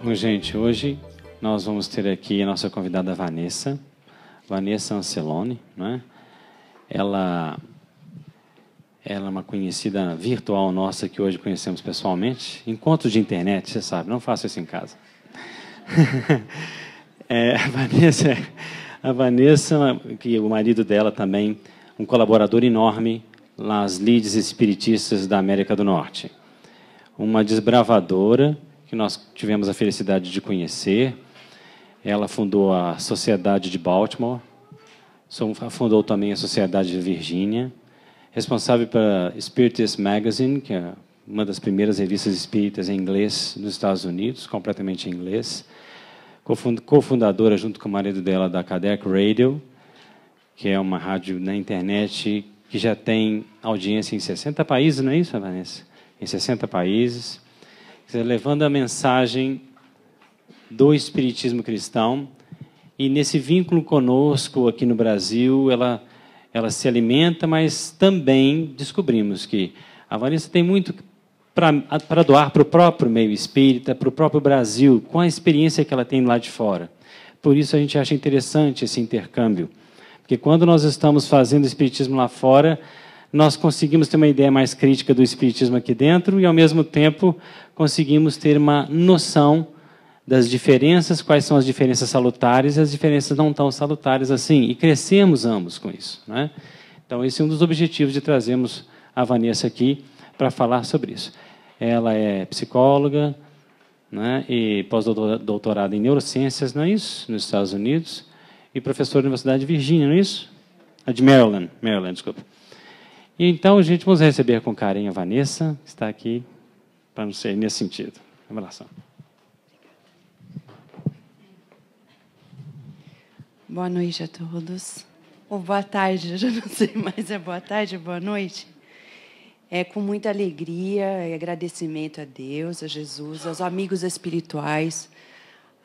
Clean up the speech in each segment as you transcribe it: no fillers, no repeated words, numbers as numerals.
Bom, gente, hoje nós vamos ter aqui a nossa convidada Vanessa Ancelone, né? Ela é uma conhecida virtual nossa que hoje conhecemos pessoalmente. Encontro de internet, você sabe, não faço isso em casa. A Vanessa, que o marido dela também, um colaborador enorme nas lides espiritistas da América do Norte. Uma desbravadora que nós tivemos a felicidade de conhecer. Ela fundou a Sociedade de Baltimore, fundou também a Sociedade de Virgínia, responsável pela Spiritist Magazine, que é uma das primeiras revistas espíritas em inglês nos Estados Unidos, completamente em inglês. Cofundadora, junto com o marido dela, da Kardec Radio, que é uma rádio na internet que já tem audiência em 60 países, não é isso, Vanessa? Em 60 países, levando a mensagem do espiritismo cristão. E nesse vínculo conosco aqui no Brasil, ela se alimenta, mas também descobrimos que a Vanessa tem muito para doar para o próprio meio espírita, para o próprio Brasil, com a experiência que ela tem lá de fora. Por isso a gente acha interessante esse intercâmbio. Porque quando nós estamos fazendo espiritismo lá fora, nós conseguimos ter uma ideia mais crítica do espiritismo aqui dentro e, ao mesmo tempo, conseguimos ter uma noção das diferenças, quais são as diferenças salutares e as diferenças não tão salutares assim, e crescemos ambos com isso, né? Então, esse é um dos objetivos de trazermos a Vanessa aqui para falar sobre isso. Ela é psicóloga, né, e pós-doutorada em neurociências, não é isso? Nos Estados Unidos, e professora da Universidade de Virgínia, não é isso? De Maryland, desculpa. E então, gente, vamos receber com carinho a Vanessa, que está aqui para não ser nesse sentido. Revelação. Boa noite a todos. Ou boa tarde, eu já não sei mais, é boa tarde ou boa noite. É com muita alegria e agradecimento a Deus, a Jesus, aos amigos espirituais,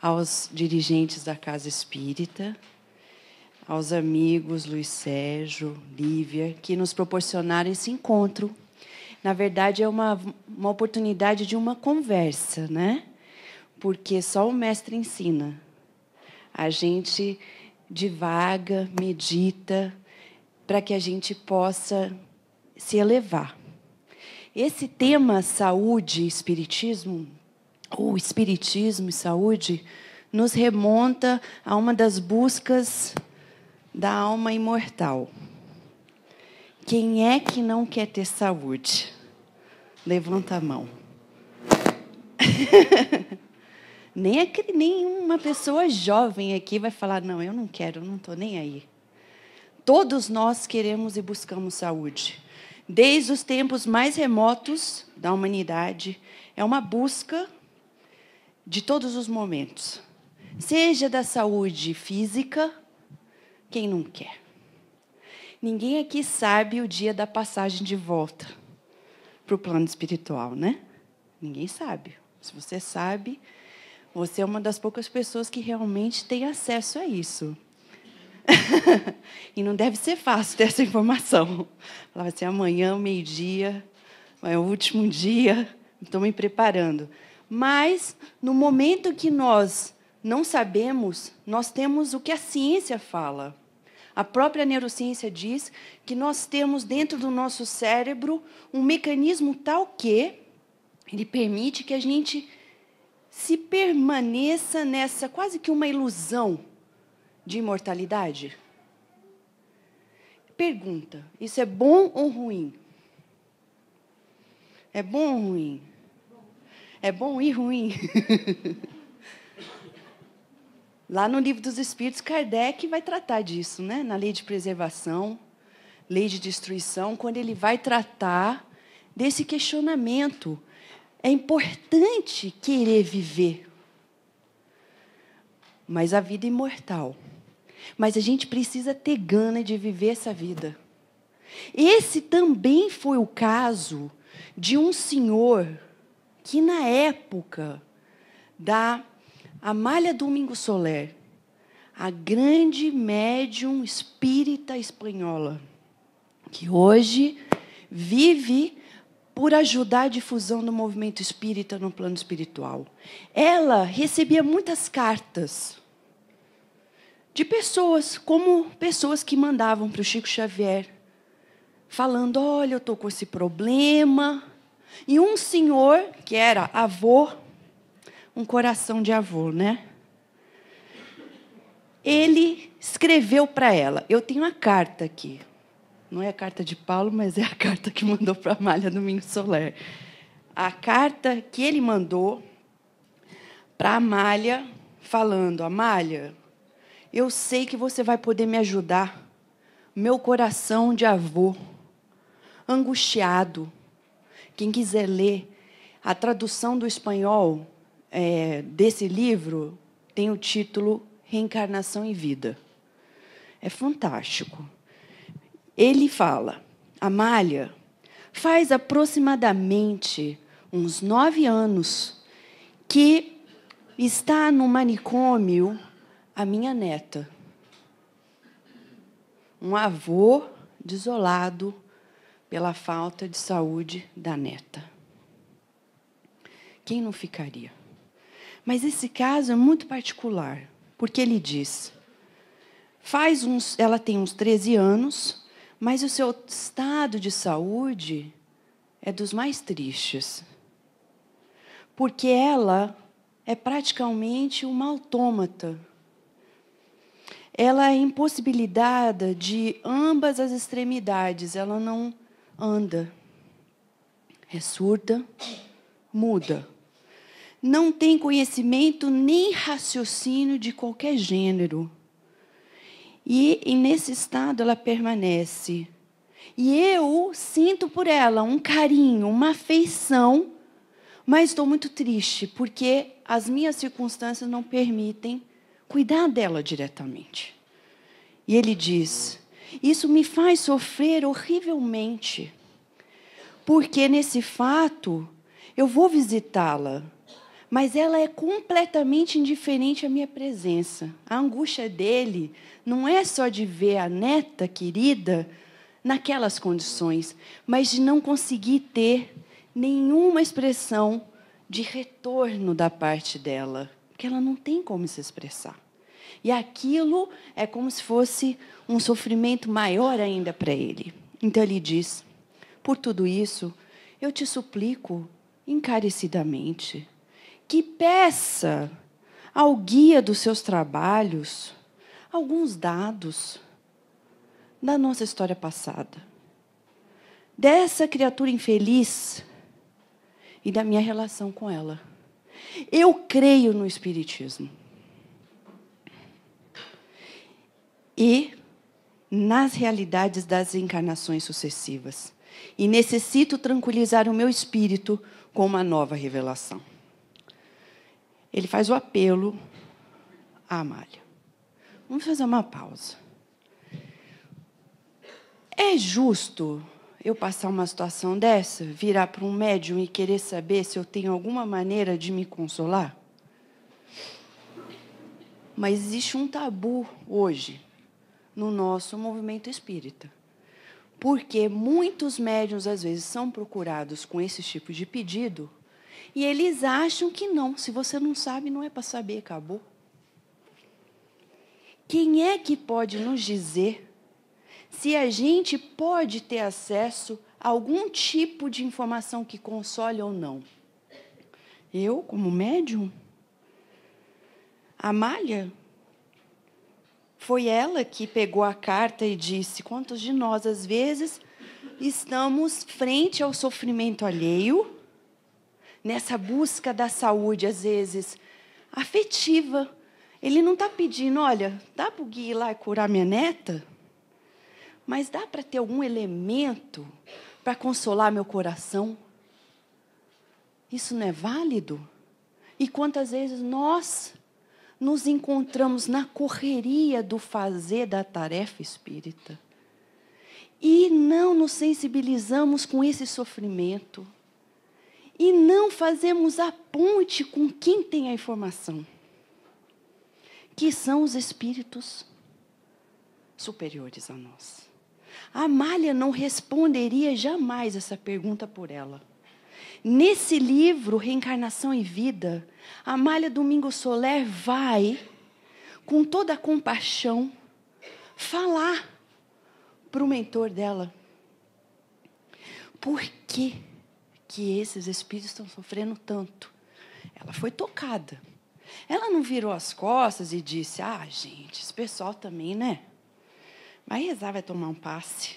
aos dirigentes da Casa Espírita, aos amigos Luiz Sérgio, Lívia, que nos proporcionaram esse encontro. Na verdade, é uma oportunidade de uma conversa, né? Porque só o mestre ensina. A gente divaga, medita, para que a gente possa se elevar. Esse tema saúde e espiritismo, ou espiritismo e saúde, nos remonta a uma das buscas da alma imortal. Quem é que não quer ter saúde? Levanta a mão. Nem uma pessoa jovem aqui vai falar, não, eu não quero, eu não estou nem aí. Todos nós queremos e buscamos saúde. Desde os tempos mais remotos da humanidade, é uma busca de todos os momentos. Seja da saúde física, quem não quer? Ninguém aqui sabe o dia da passagem de volta para o plano espiritual, né? Ninguém sabe. Se você sabe, você é uma das poucas pessoas que realmente tem acesso a isso. E não deve ser fácil ter essa informação. Vai ser amanhã, meio-dia, é o último dia, estou me preparando. Mas, no momento que nós não sabemos, nós temos o que a ciência fala. A própria neurociência diz que nós temos dentro do nosso cérebro um mecanismo tal que ele permite que a gente se permaneça nessa quase que uma ilusão de imortalidade. Pergunta, isso é bom ou ruim? É bom ou ruim? É bom e ruim? Lá no Livro dos Espíritos, Kardec vai tratar disso, né? Na lei de preservação, lei de destruição, quando ele vai tratar desse questionamento. É importante querer viver, mas a vida é imortal. Mas a gente precisa ter gana de viver essa vida. Esse também foi o caso de um senhor que, na época da Amália Domingo Soler, a grande médium espírita espanhola, que hoje vive por ajudar a difusão do movimento espírita no plano espiritual. Ela recebia muitas cartas de pessoas, como pessoas que mandavam para o Chico Xavier, falando, olha, eu estou com esse problema. E um senhor, que era avô, um coração de avô, né? Ele escreveu para ela. Eu tenho a carta aqui. Não é a carta de Paulo, mas é a carta que mandou para a Amália Domingos Soler. A carta que ele mandou para a Amália, falando, Amália, eu sei que você vai poder me ajudar. Meu coração de avô, angustiado. Quem quiser ler, a tradução do espanhol desse livro tem o título Reencarnação e Vida. É fantástico. Ele fala, Amália, faz aproximadamente uns 9 anos que está no manicômio a minha neta. Um avô desolado pela falta de saúde da neta. Quem não ficaria? Mas esse caso é muito particular, porque ele diz, ela tem uns 13 anos, mas o seu estado de saúde é dos mais tristes. Porque ela é praticamente uma autômata. Ela é impossibilitada de ambas as extremidades. Ela não anda. É surda, muda. Não tem conhecimento nem raciocínio de qualquer gênero. E nesse estado ela permanece. E eu sinto por ela um carinho, uma afeição, mas estou muito triste, porque as minhas circunstâncias não permitem cuidar dela diretamente. E ele diz, isso me faz sofrer horrivelmente, porque nesse fato eu vou visitá-la, mas ela é completamente indiferente à minha presença. A angústia dele não é só de ver a neta querida naquelas condições, mas de não conseguir ter nenhuma expressão de retorno da parte dela, porque ela não tem como se expressar. E aquilo é como se fosse um sofrimento maior ainda para ele. Então ele diz, por tudo isso, eu te suplico encarecidamente que peça ao guia dos seus trabalhos alguns dados da nossa história passada, dessa criatura infeliz e da minha relação com ela. Eu creio no Espiritismo e nas realidades das encarnações sucessivas e necessito tranquilizar o meu espírito com uma nova revelação. Ele faz o apelo à Amália. Vamos fazer uma pausa. É justo eu passar uma situação dessa, virar para um médium e querer saber se eu tenho alguma maneira de me consolar? Mas existe um tabu hoje no nosso movimento espírita. Porque muitos médiuns, às vezes, são procurados com esse tipo de pedido e eles acham que não. Se você não sabe, não é para saber, acabou. Quem é que pode nos dizer se a gente pode ter acesso a algum tipo de informação que console ou não? Eu, como médium? A Amália? Foi ela que pegou a carta e disse, quantos de nós, às vezes, estamos frente ao sofrimento alheio, nessa busca da saúde, às vezes, afetiva. Ele não está pedindo, olha, dá para o guia ir lá e curar minha neta? Mas dá para ter algum elemento para consolar meu coração? Isso não é válido? E quantas vezes nós nos encontramos na correria do fazer da tarefa espírita e não nos sensibilizamos com esse sofrimento e não fazemos a ponte com quem tem a informação, que são os espíritos superiores a nós. A Amália não responderia jamais essa pergunta por ela. Nesse livro, Reencarnação e Vida, a Amália Domingos Soler vai, com toda a compaixão, falar para o mentor dela. Por que esses espíritos estão sofrendo tanto? Ela foi tocada. Ela não virou as costas e disse, gente, esse pessoal também, né? Vai rezar, vai tomar um passe.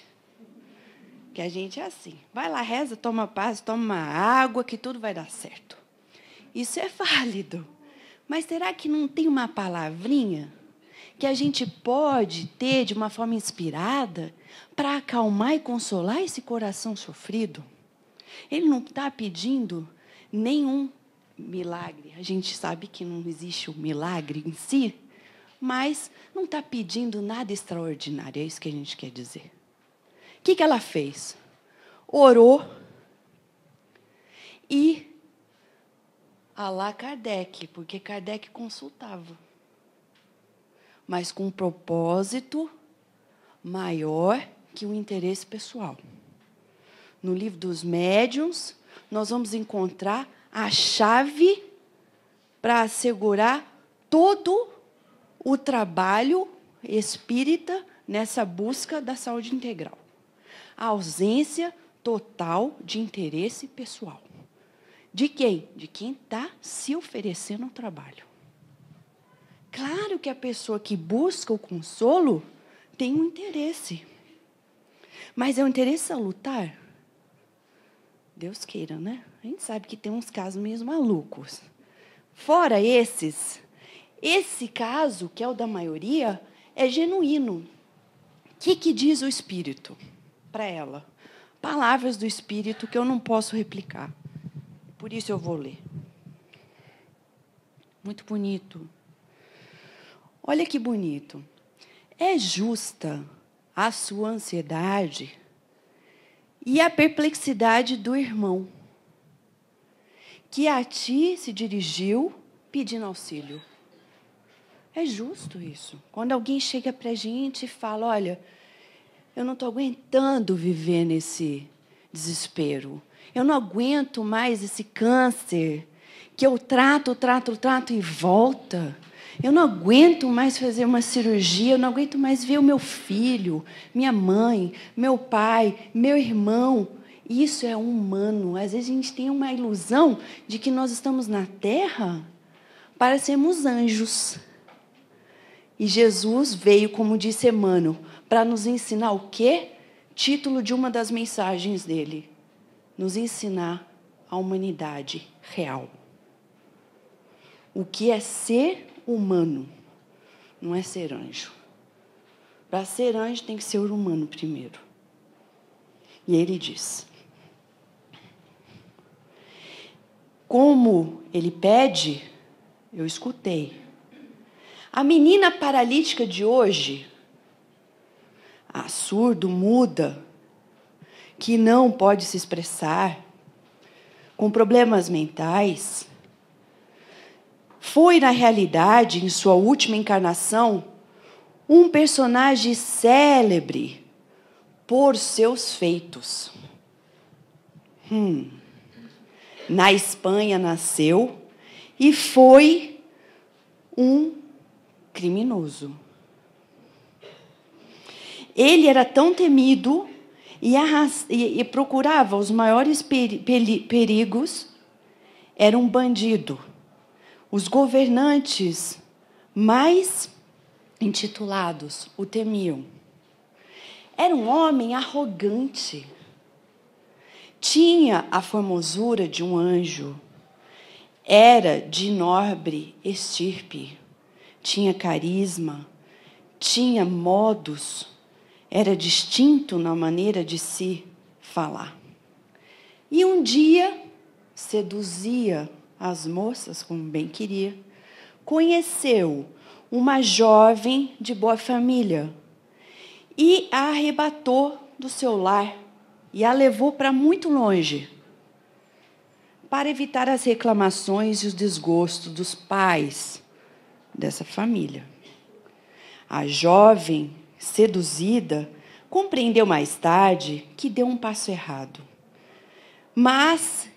Que a gente é assim. Vai lá, reza, toma passe, toma água, que tudo vai dar certo. Isso é válido. Mas será que não tem uma palavrinha que a gente pode ter de uma forma inspirada para acalmar e consolar esse coração sofrido? Ele não está pedindo nenhum milagre. A gente sabe que não existe um milagre em si, mas não está pedindo nada extraordinário. É isso que a gente quer dizer. O que ela fez? Orou e Alá Kardec, porque Kardec consultava, mas com um propósito maior que o interesse pessoal. No livro dos médiuns, nós vamos encontrar a chave para assegurar todo o trabalho espírita nessa busca da saúde integral. A ausência total de interesse pessoal. De quem? De quem está se oferecendo ao trabalho. Claro que a pessoa que busca o consolo tem um interesse. Mas é um interesse salutar? Deus queira, né? A gente sabe que tem uns casos meio malucos. Fora esses, esse caso, que é o da maioria, é genuíno. O que diz o Espírito para ela? Palavras do Espírito que eu não posso replicar. Por isso eu vou ler. Muito bonito. Olha que bonito. É justa a sua ansiedade e a perplexidade do irmão, que a ti se dirigiu pedindo auxílio. É justo isso. Quando alguém chega para a gente e fala, olha, eu não estou aguentando viver nesse desespero. Eu não aguento mais esse câncer, que eu trato e volta. Eu não aguento mais fazer uma cirurgia, eu não aguento mais ver o meu filho, minha mãe, meu pai, meu irmão. Isso é humano. Às vezes a gente tem uma ilusão de que nós estamos na Terra para sermos anjos. E Jesus veio, como disse Emmanuel, para nos ensinar o quê? Título de uma das mensagens dele. Nos ensinar a humanidade real. O que é ser humano, não é ser anjo. Para ser anjo tem que ser humano primeiro. E ele diz, como ele pede, eu escutei. A menina paralítica de hoje, a surdo, muda, que não pode se expressar, com problemas mentais, foi, na realidade, em sua última encarnação, um personagem célebre por seus feitos. Na Espanha nasceu e foi um criminoso. Ele era tão temido e procurava os maiores perigos. Era um bandido. Os governantes mais intitulados o temiam. Era um homem arrogante. Tinha a formosura de um anjo. Era de nobre estirpe. Tinha carisma. Tinha modos. Era distinto na maneira de se falar. E um dia seduzia as moças, como bem queria. Conheceu uma jovem de boa família e a arrebatou do seu lar e a levou para muito longe, para evitar as reclamações e os desgostos dos pais dessa família. A jovem, seduzida, Compreendeu mais tarde que deu um passo errado, mas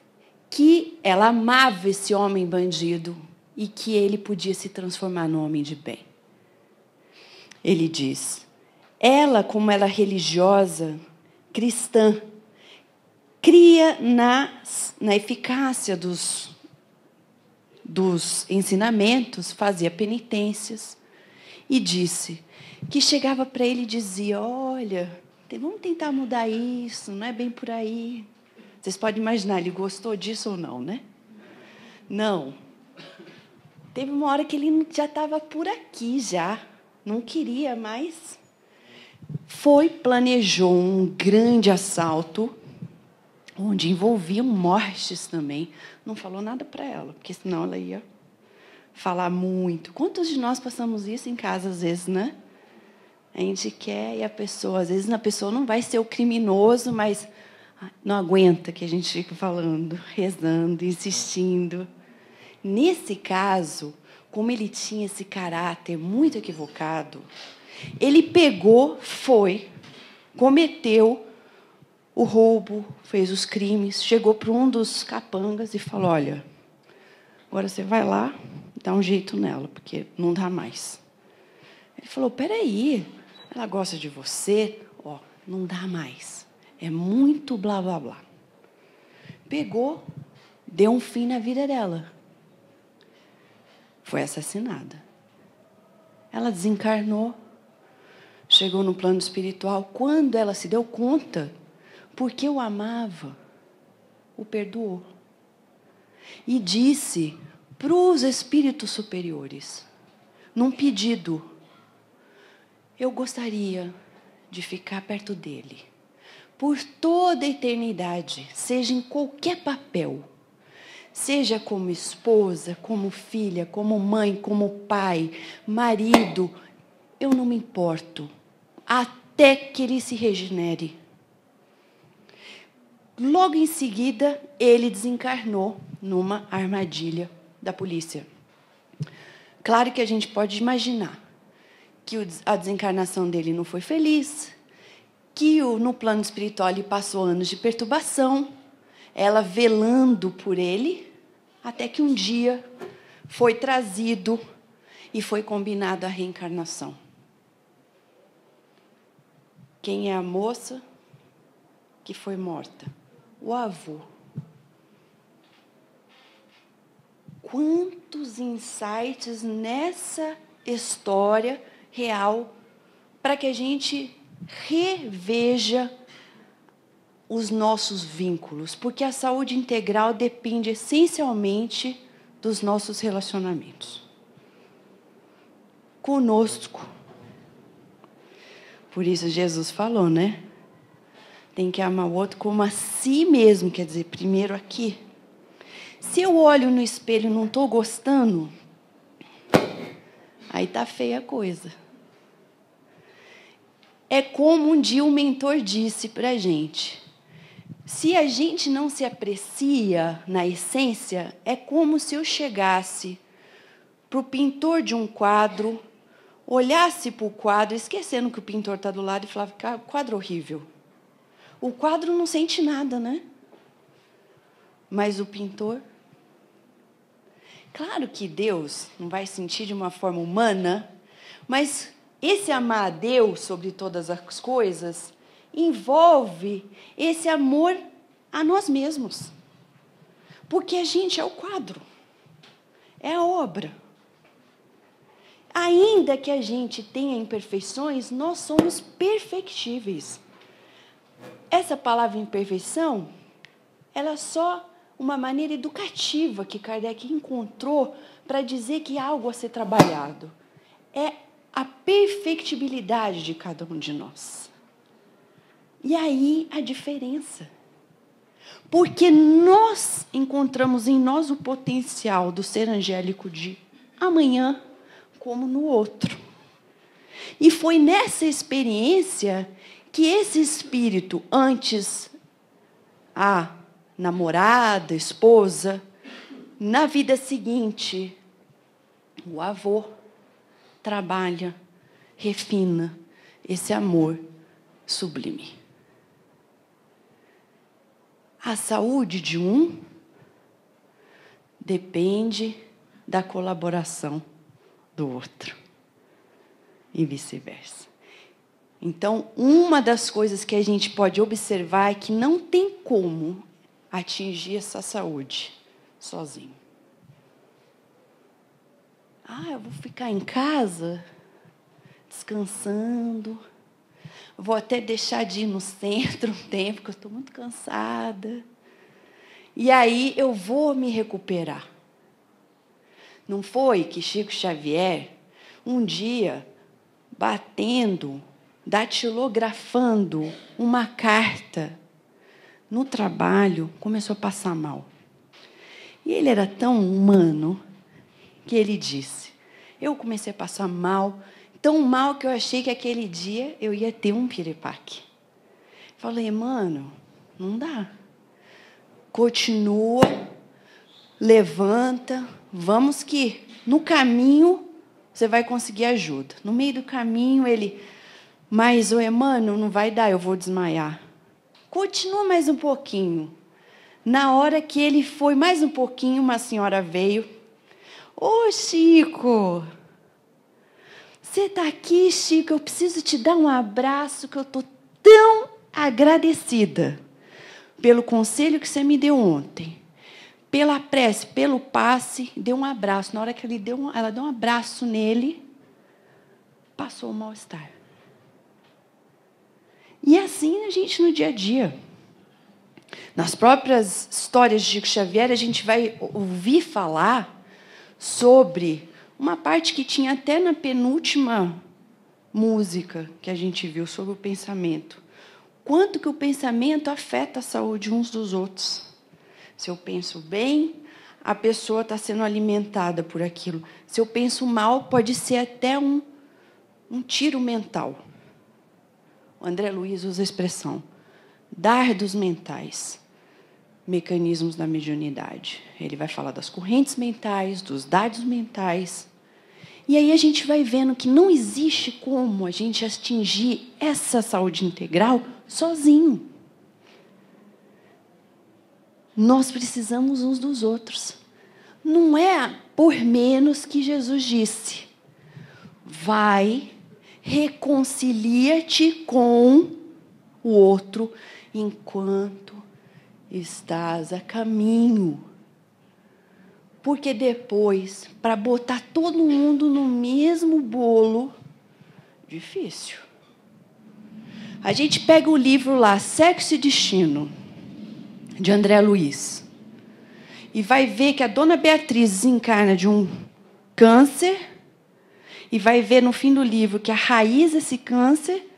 que ela amava esse homem bandido e que ele podia se transformar num homem de bem. Ele diz: ela, como ela é religiosa, cristã, cria na eficácia dos ensinamentos, fazia penitências, e disse que chegava para ele e dizia: olha, vamos tentar mudar isso, não é bem por aí. Vocês podem imaginar, ele gostou disso ou não, né? Não. Teve uma hora que ele já estava por aqui, já. Não queria mais. Planejou um grande assalto, onde envolviam mortes também. Não falou nada para ela, porque senão ela ia falar muito. Quantos de nós passamos isso em casa, às vezes, né? A gente quer e a pessoa, às vezes, a pessoa não vai ser o criminoso, mas não aguenta que a gente fica falando, rezando, insistindo. Nesse caso, como ele tinha esse caráter muito equivocado, ele pegou, cometeu o roubo, fez os crimes, chegou para um dos capangas e falou: olha, agora você vai lá, dá um jeito nela, porque não dá mais. Ele falou: peraí, ela gosta de você, não dá mais. É muito blá, blá, blá. Pegou, deu um fim na vida dela. Foi assassinada. Ela desencarnou, chegou no plano espiritual. Quando ela se deu conta, porque o amava, o perdoou. E disse para os espíritos superiores, num pedido: eu gostaria de ficar perto dele por toda a eternidade, seja em qualquer papel, seja como esposa, como filha, como mãe, como pai, marido, eu não me importo, até que ele se regenere. Logo em seguida, ele desencarnou numa armadilha da polícia. Claro que a gente pode imaginar que a desencarnação dele não foi feliz, que no plano espiritual ele passou anos de perturbação, ela velando por ele, até que um dia foi trazido e foi combinado a reencarnação. Quem é a moça que foi morta? O avô. Quantos insights nessa história real para que a gente reveja os nossos vínculos, porque a saúde integral depende essencialmente dos nossos relacionamentos conosco. Por isso Jesus falou, né? Tem que amar o outro como a si mesmo, quer dizer, primeiro aqui. Se eu olho no espelho e não estou gostando, aí tá feia a coisa. É como um dia um mentor disse para a gente: se a gente não se aprecia na essência, é como se eu chegasse para o pintor de um quadro, olhasse para o quadro, esquecendo que o pintor está do lado, e falava: quadro horrível. O quadro não sente nada, né? Mas o pintor... Claro que Deus não vai sentir de uma forma humana, mas esse amar a Deus sobre todas as coisas envolve esse amor a nós mesmos. Porque a gente é o quadro, é a obra. Ainda que a gente tenha imperfeições, nós somos perfectíveis. Essa palavra imperfeição, ela é só uma maneira educativa que Kardec encontrou para dizer que há algo a ser trabalhado. É a perfectibilidade de cada um de nós. E aí a diferença. Porque nós encontramos em nós o potencial do ser angélico de amanhã como no outro. E foi nessa experiência que esse espírito, antes a namorada, esposa, na vida seguinte, o avô trabalha, refina esse amor sublime. A saúde de um depende da colaboração do outro e vice-versa. Então, uma das coisas que a gente pode observar é que não tem como atingir essa saúde sozinho. Eu vou ficar em casa, descansando. Vou até deixar de ir no centro um tempo, porque eu estou muito cansada. E aí eu vou me recuperar. Não foi que Chico Xavier, um dia, datilografando uma carta no trabalho, começou a passar mal. E ele era tão humano que ele disse: eu comecei a passar mal, tão mal que eu achei que aquele dia eu ia ter um piripaque. Falei, mano, não dá. Continua, levanta, vamos que no caminho você vai conseguir ajuda. No meio do caminho ele, mas, mano, não vai dar, eu vou desmaiar. Continua mais um pouquinho. Na hora que ele foi mais um pouquinho, uma senhora veio. Ô, Chico, você está aqui, Chico, eu preciso te dar um abraço, que eu estou tão agradecida pelo conselho que você me deu ontem, pela prece, pelo passe, deu um abraço. Na hora que ela deu um abraço nele, passou o mal-estar. E assim a gente no dia a dia. Nas próprias histórias de Chico Xavier, a gente vai ouvir falar sobre uma parte que tinha até na penúltima música que a gente viu, sobre o pensamento. Quanto que o pensamento afeta a saúde uns dos outros. Se eu penso bem, a pessoa está sendo alimentada por aquilo. Se eu penso mal, pode ser até um tiro mental. O André Luiz usa a expressão dardos mentais, mecanismos da mediunidade. Ele vai falar das correntes mentais, dos dardos mentais. E aí a gente vai vendo que não existe como a gente atingir essa saúde integral sozinho. Nós precisamos uns dos outros. Não é por menos que Jesus disse: vai, reconcilia-te com o outro enquanto estás a caminho. Porque depois, para botar todo mundo no mesmo bolo, difícil. A gente pega o livro lá, Sexo e Destino, de André Luiz, e vai ver que a dona Beatriz desencarna de um câncer, e vai ver no fim do livro que a raiz desse câncer,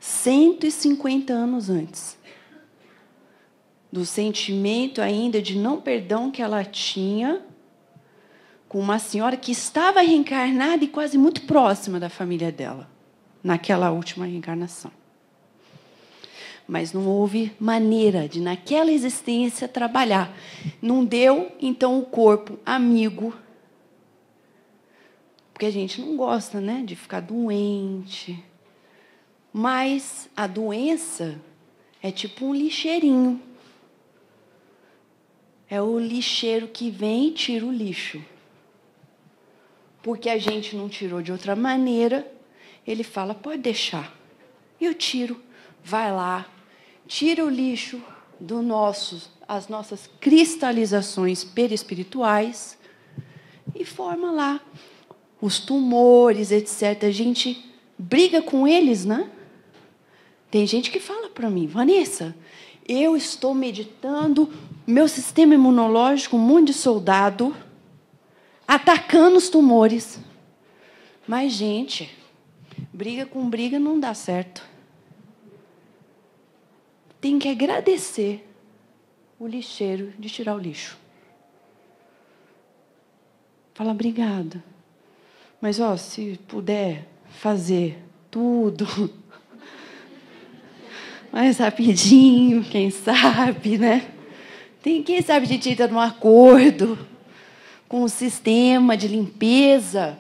150 anos antes. Do sentimento ainda de não perdão que ela tinha com uma senhora que estava reencarnada e quase muito próxima da família dela, naquela última reencarnação. Mas não houve maneira de, naquela existência, trabalhar. Não deu, então, o corpo amigo. Porque a gente não gosta, né, de ficar doente. Mas a doença é tipo um lixeirinho. É o lixeiro que vem e tira o lixo. Porque a gente não tirou de outra maneira, ele fala, pode deixar. Eu tiro, vai lá, tira o lixo as nossas cristalizações perispirituais e forma lá os tumores, etc. A gente briga com eles, né? Tem gente que fala para mim, Vanessa, eu estou meditando, meu sistema imunológico, um monte de soldado, atacando os tumores. Mas, gente, briga com briga não dá certo. Tem que agradecer o lixeiro de tirar o lixo. Fala, obrigada. Mas, se puder fazer tudo mais rapidinho, quem sabe, né? Quem sabe a gente entra num acordo com o sistema de limpeza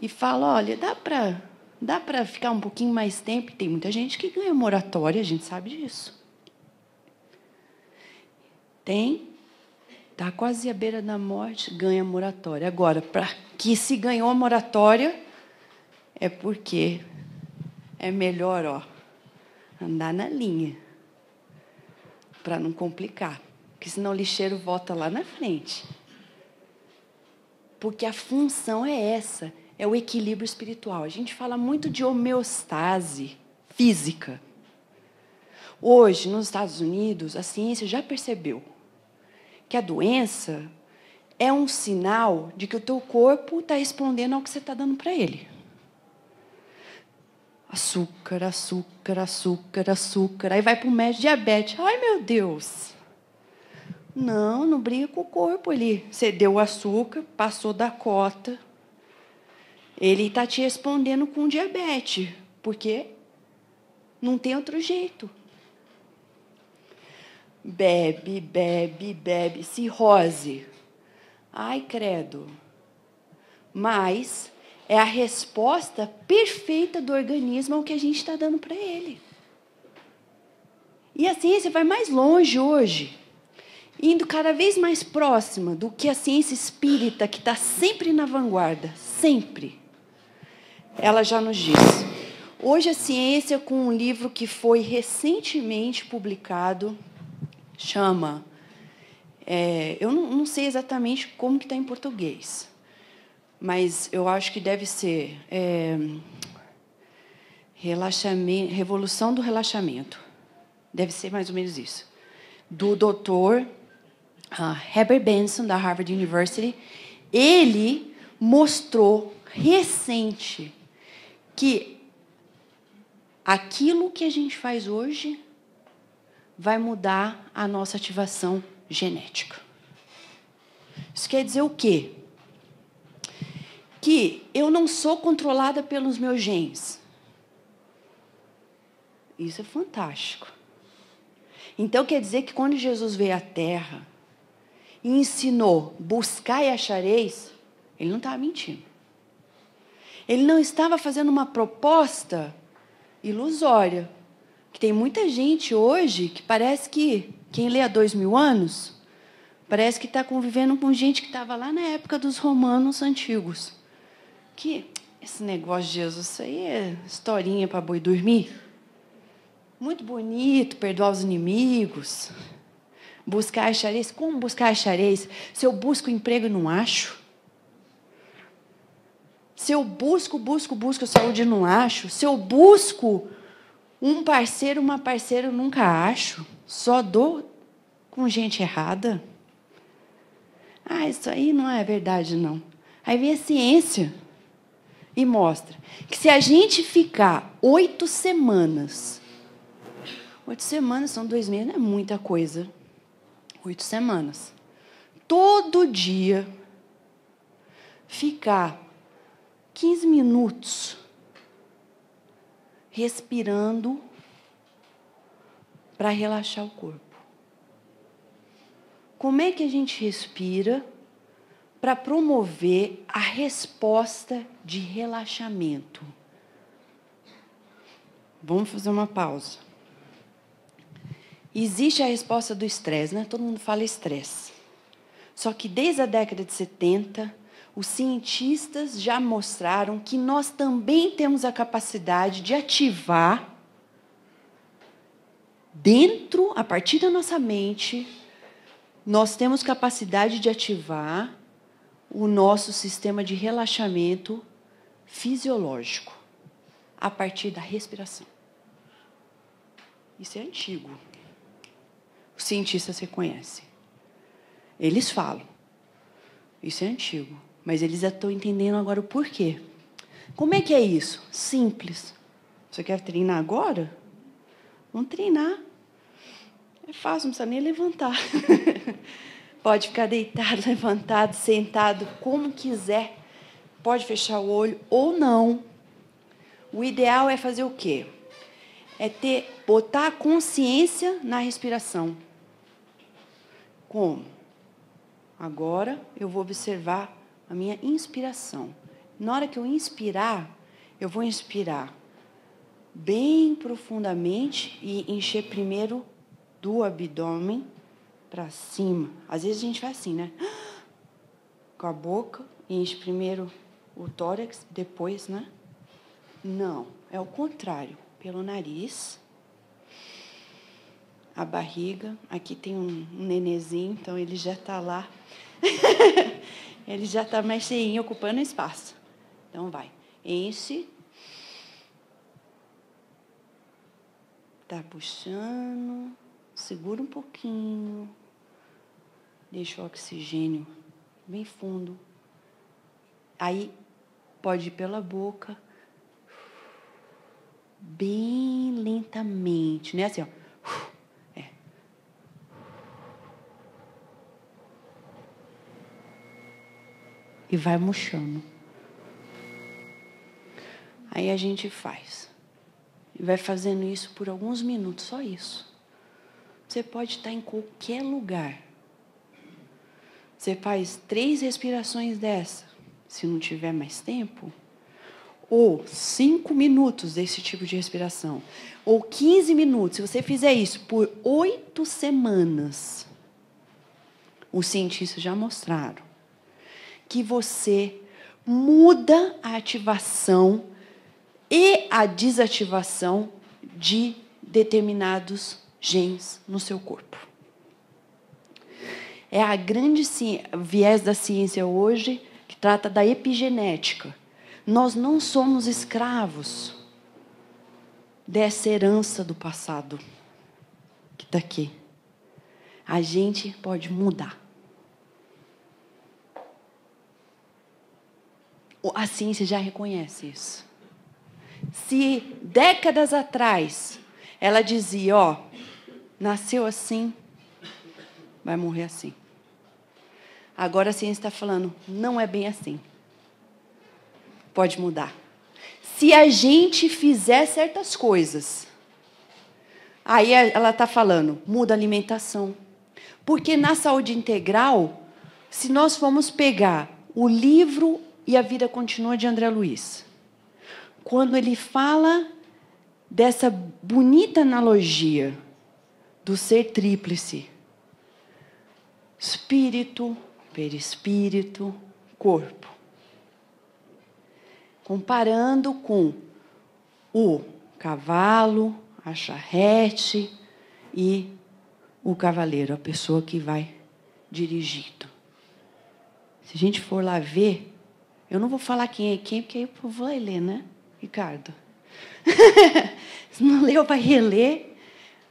e fala, olha, Dá para ficar um pouquinho mais tempo. Tem muita gente que ganha moratória, a gente sabe disso. Está quase à beira da morte, ganha moratória. Agora, para que se ganhou a moratória, é porque é melhor andar na linha, para não complicar. Porque senão o lixeiro volta lá na frente. Porque a função é essa, é o equilíbrio espiritual. A gente fala muito de homeostase física. Hoje, nos Estados Unidos, a ciência já percebeu que a doença é um sinal de que o teu corpo está respondendo ao que você está dando para ele. Açúcar, açúcar, açúcar, açúcar. Aí vai para o médico, diabetes. Ai, meu Deus! Não briga com o corpo ali. Você deu o açúcar, passou da cota. Ele está te respondendo com diabetes, porque não tem outro jeito. Bebe, bebe, bebe. Cirrose. Ai, credo. Mas é a resposta perfeita do organismo ao que a gente está dando para ele. E a ciência vai mais longe hoje, indo cada vez mais próxima do que a ciência espírita, que está sempre na vanguarda, sempre. Ela já nos diz. Hoje a ciência, com um livro que foi recentemente publicado, chama... eu não sei exatamente como que está em português, mas eu acho que deve ser Revolução do Relaxamento. Deve ser mais ou menos isso. Do Dr. Herbert Benson, da Harvard University. Ele mostrou recente que aquilo que a gente faz hoje vai mudar a nossa ativação genética. Isso quer dizer o quê? Que eu não sou controlada pelos meus genes. Isso é fantástico. Então, quer dizer que quando Jesus veio à Terra e ensinou, buscar e achareis, ele não estava mentindo. Ele não estava fazendo uma proposta ilusória. Que tem muita gente hoje que parece que, quem lê há 2000 anos, parece que está convivendo com gente que estava lá na época dos romanos antigos. Que esse negócio de Jesus, isso aí é historinha para boi dormir. Muito bonito, perdoar os inimigos. Buscar achareis. Como buscar achareis? Se eu busco emprego e não acho. Se eu busco saúde e não acho. Se eu busco um parceiro, uma parceira, eu nunca acho. Só dou com gente errada. Isso aí não é verdade, não. Aí vem a ciência e mostra que se a gente ficar 8 semanas... 8 semanas são 2 meses, não é muita coisa. 8 semanas. Todo dia, ficar 15 minutos respirando para relaxar o corpo. Como é que a gente respira para promover a resposta de relaxamento? Vamos fazer uma pausa. Existe a resposta do estresse, né? Todo mundo fala estresse. Só que desde a década de 70, os cientistas já mostraram que nós também temos a capacidade de ativar dentro, a partir da nossa mente, nós temos capacidade de ativar o nosso sistema de relaxamento fisiológico a partir da respiração. Isso é antigo. Os cientistas reconhecem. Eles falam. Isso é antigo. Mas eles já estão entendendo agora o porquê. Como é que é isso? Simples. Você quer treinar agora? Vamos treinar. É fácil, não precisa nem levantar. Pode ficar deitado, levantado, sentado, como quiser. Pode fechar o olho ou não. O ideal é fazer o quê? Botar a consciência na respiração. Como? Agora eu vou observar a minha inspiração. Na hora que eu inspirar, Eu vou inspirar bem profundamente e encher primeiro do abdômen para cima. Às vezes a gente faz assim, né? Com a boca, enche primeiro o tórax, depois, né? Não, é o contrário. Pelo nariz, a barriga. Aqui tem um nenenzinho, então ele já está lá. Ele já está mais cheinho, ocupando espaço. Então, vai. Enche. Tá puxando. Segura um pouquinho. Deixa o oxigênio bem fundo. Aí, pode ir pela boca. Bem lentamente. Não é assim, ó. É. E vai murchando. Aí a gente faz. E vai fazendo isso por alguns minutos, só isso. Você pode estar em qualquer lugar. Você faz 3 respirações dessa, se não tiver mais tempo. Ou 5 minutos desse tipo de respiração. Ou 15 minutos. Se você fizer isso por 8 semanas, os cientistas já mostraram que você muda a ativação e a desativação de determinados genes no seu corpo. É a grande viés da ciência hoje que trata da epigenética. Nós não somos escravos dessa herança do passado que está aqui. A gente pode mudar. A ciência já reconhece isso. Se décadas atrás ela dizia, ó, nasceu assim, vai morrer assim. Agora a ciência está falando, não é bem assim. Pode mudar. Se a gente fizer certas coisas, aí ela está falando, muda a alimentação. Porque na saúde integral, se nós formos pegar o livro E a Vida Continua de André Luiz, quando ele fala dessa bonita analogia do ser tríplice, espírito, perispírito, corpo, comparando com o cavalo, a charrete e o cavaleiro, a pessoa que vai dirigindo. Se a gente for lá ver, eu não vou falar quem é quem, porque aí o povo vai ler, né, Ricardo? Se não leu, vai reler.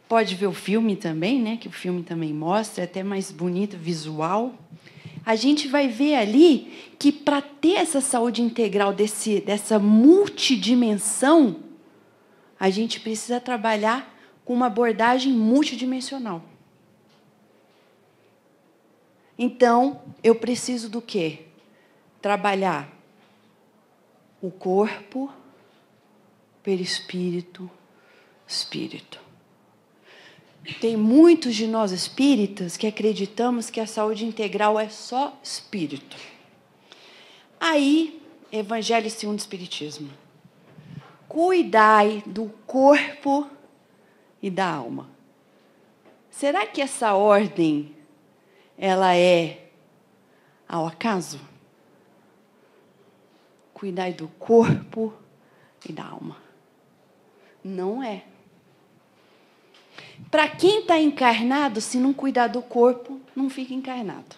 Pode ver o filme também, né, que o filme também mostra, é até mais bonito, visual. A gente vai ver ali que para ter essa saúde integral dessa multidimensão, a gente precisa trabalhar com uma abordagem multidimensional. Então, eu preciso do quê? Trabalhar o corpo, perispírito, espírito. Tem muitos de nós espíritas que acreditamos que a saúde integral é só espírito. Aí, Evangelho segundo o Espiritismo. Cuidai do corpo e da alma. Será que essa ordem ela é ao acaso? Cuidai do corpo e da alma. Não é. Para quem está encarnado, se não cuidar do corpo, não fica encarnado.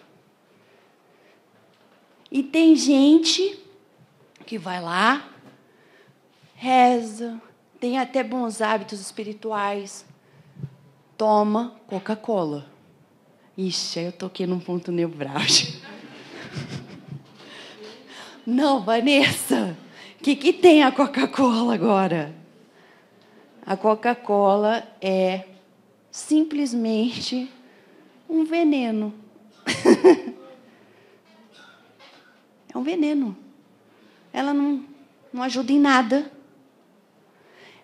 E tem gente que vai lá, reza, tem até bons hábitos espirituais, toma Coca-Cola. Ixi, aí eu toquei num ponto nevrálgico. Não, Vanessa, o que tem a Coca-Cola agora? A Coca-Cola é simplesmente um veneno. É um veneno. Ela não ajuda em nada.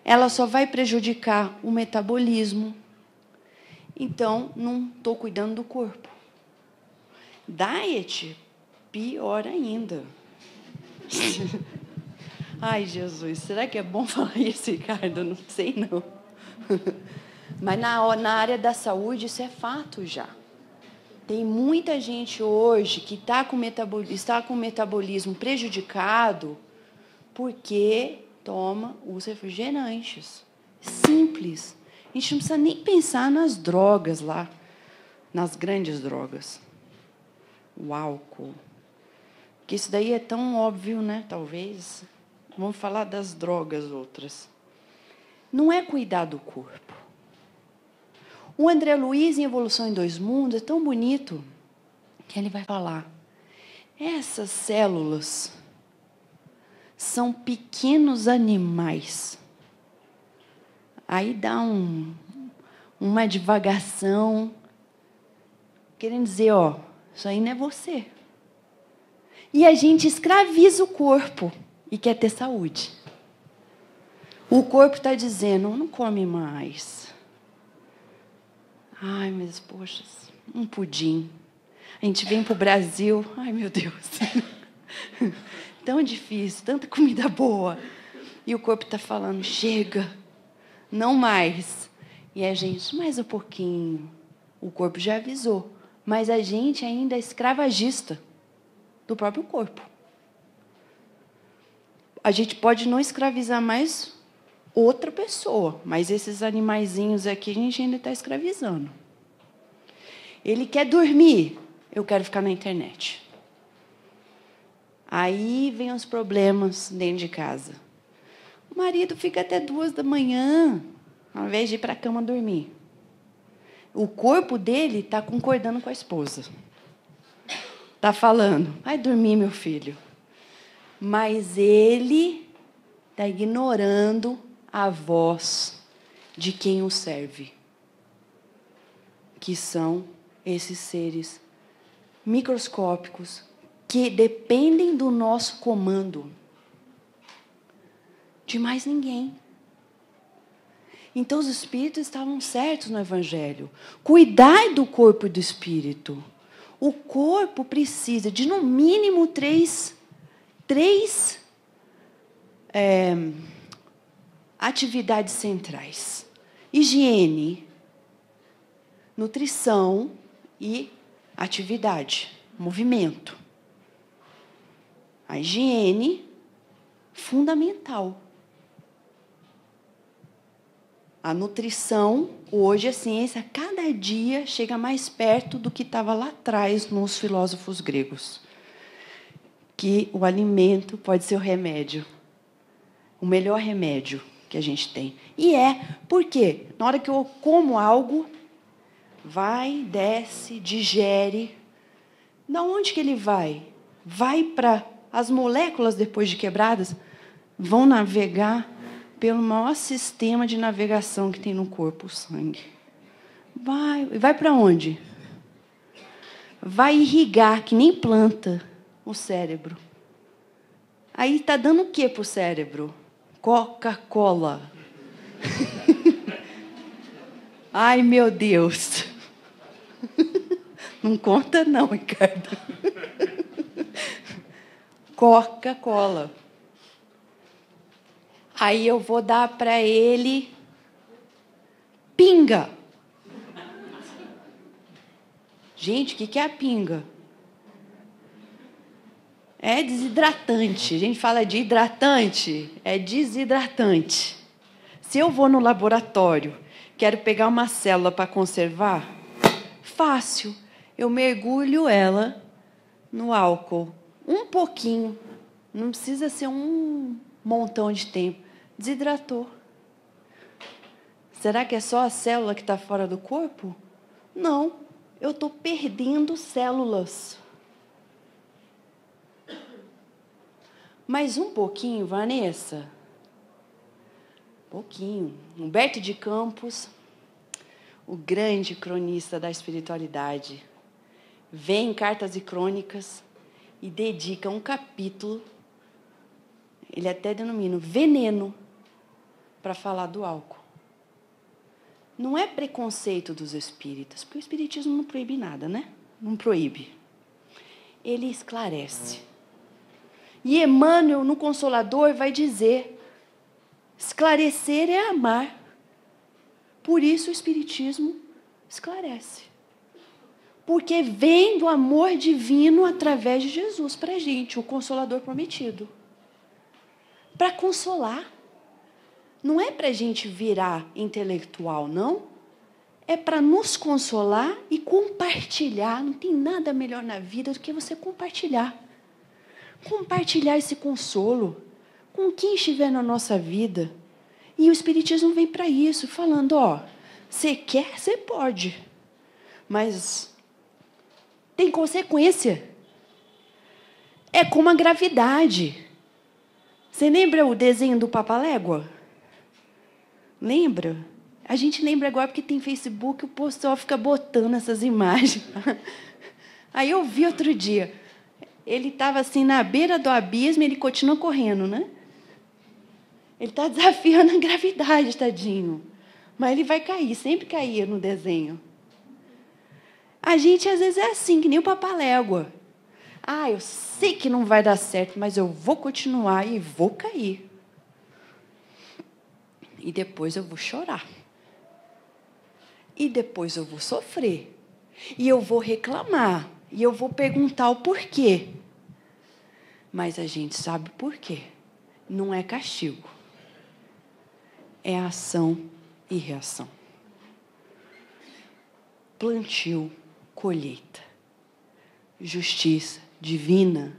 Ela só vai prejudicar o metabolismo. Então, não estou cuidando do corpo. Diet, pior ainda. Ai, Jesus, será que é bom falar isso, Ricardo? Não sei, não. Mas na área da saúde, isso é fato já. Tem muita gente hoje que está com o metabolismo prejudicado porque toma os refrigerantes. Simples. A gente não precisa nem pensar nas drogas lá, nas grandes drogas. O álcool. Porque isso daí é tão óbvio, né? Talvez. Vamos falar das drogas outras. Não é cuidar do corpo. O André Luiz, em Evolução em Dois Mundos, é tão bonito que ele vai falar. Essas células são pequenos animais. Aí dá uma divagação, querendo dizer, ó, isso aí não é você. E a gente escraviza o corpo e quer ter saúde. O corpo está dizendo, não come mais. Ai, mas, poxa, um pudim. A gente vem para o Brasil, ai, meu Deus. Tão difícil, tanta comida boa. E o corpo está falando, chega, não mais. E a gente, mais um pouquinho. O corpo já avisou. Mas a gente ainda é escravagista do próprio corpo. A gente pode não escravizar mais outra pessoa, mas esses animaizinhos aqui a gente ainda está escravizando. Ele quer dormir, eu quero ficar na internet. Aí vem os problemas dentro de casa. O marido fica até 2 da manhã, ao invés de ir para a cama dormir. O corpo dele está concordando com a esposa. Está falando, vai dormir, meu filho. Mas ele está ignorando a voz de quem o serve, que são esses seres microscópicos que dependem do nosso comando, de mais ninguém. Então, os espíritos estavam certos no Evangelho. Cuidai do corpo e do espírito. O corpo precisa de, no mínimo, três atividades centrais: higiene, nutrição e atividade, movimento. A higiene, fundamental. A nutrição, hoje a ciência, cada dia chega mais perto do que estava lá atrás nos filósofos gregos. Que o alimento pode ser o remédio. O melhor remédio que a gente tem. E por quê? Na hora que eu como algo, vai, desce, digere. Da onde que ele vai? Vai para as moléculas, depois de quebradas, vão navegar pelo maior sistema de navegação que tem no corpo, o sangue. Vai para onde? Vai irrigar, que nem planta, o cérebro. Aí está dando o que para o cérebro? Coca-Cola. Ai, meu Deus. Não conta não, Ricardo. Coca-Cola. Aí eu vou dar para ele pinga. Gente, o que é a pinga? É desidratante. A gente fala de hidratante, é desidratante. Se eu vou no laboratório, quero pegar uma célula para conservar, fácil. Eu mergulho ela no álcool. Um pouquinho. Não precisa ser um montão de tempo. Desidratou. Será que é só a célula que está fora do corpo? Não. Eu estou perdendo células. Mais um pouquinho, Vanessa? Pouquinho. Humberto de Campos, o grande cronista da espiritualidade, vem em Cartas e Crônicas e dedica um capítulo, ele até denomina veneno, para falar do álcool. Não é preconceito dos espíritas, porque o espiritismo não proíbe nada, né? Não proíbe. Ele esclarece. E Emmanuel, no Consolador, vai dizer: esclarecer é amar. Por isso o Espiritismo esclarece. Porque vem do amor divino através de Jesus para a gente, o Consolador prometido. Para consolar. Não é para a gente virar intelectual, não. É para nos consolar e compartilhar. Não tem nada melhor na vida do que você compartilhar. Compartilhar esse consolo com quem estiver na nossa vida. E o Espiritismo vem para isso, falando, ó, você quer, você pode. Mas tem consequência. É como a gravidade. Você lembra o desenho do Papalégua? Lembra? A gente lembra agora porque tem Facebook, o pessoal fica botando essas imagens. Aí eu vi outro dia, ele estava assim na beira do abismo e ele continua correndo, né? Ele está desafiando a gravidade, tadinho. Mas ele vai cair, sempre caía no desenho. A gente às vezes é assim, que nem o Papalégua. Ah, eu sei que não vai dar certo, mas eu vou continuar e vou cair. E depois eu vou chorar. E depois eu vou sofrer. E eu vou reclamar. E eu vou perguntar o porquê. Mas a gente sabe o porquê. Não é castigo. É ação e reação. Plantio, colheita. Justiça divina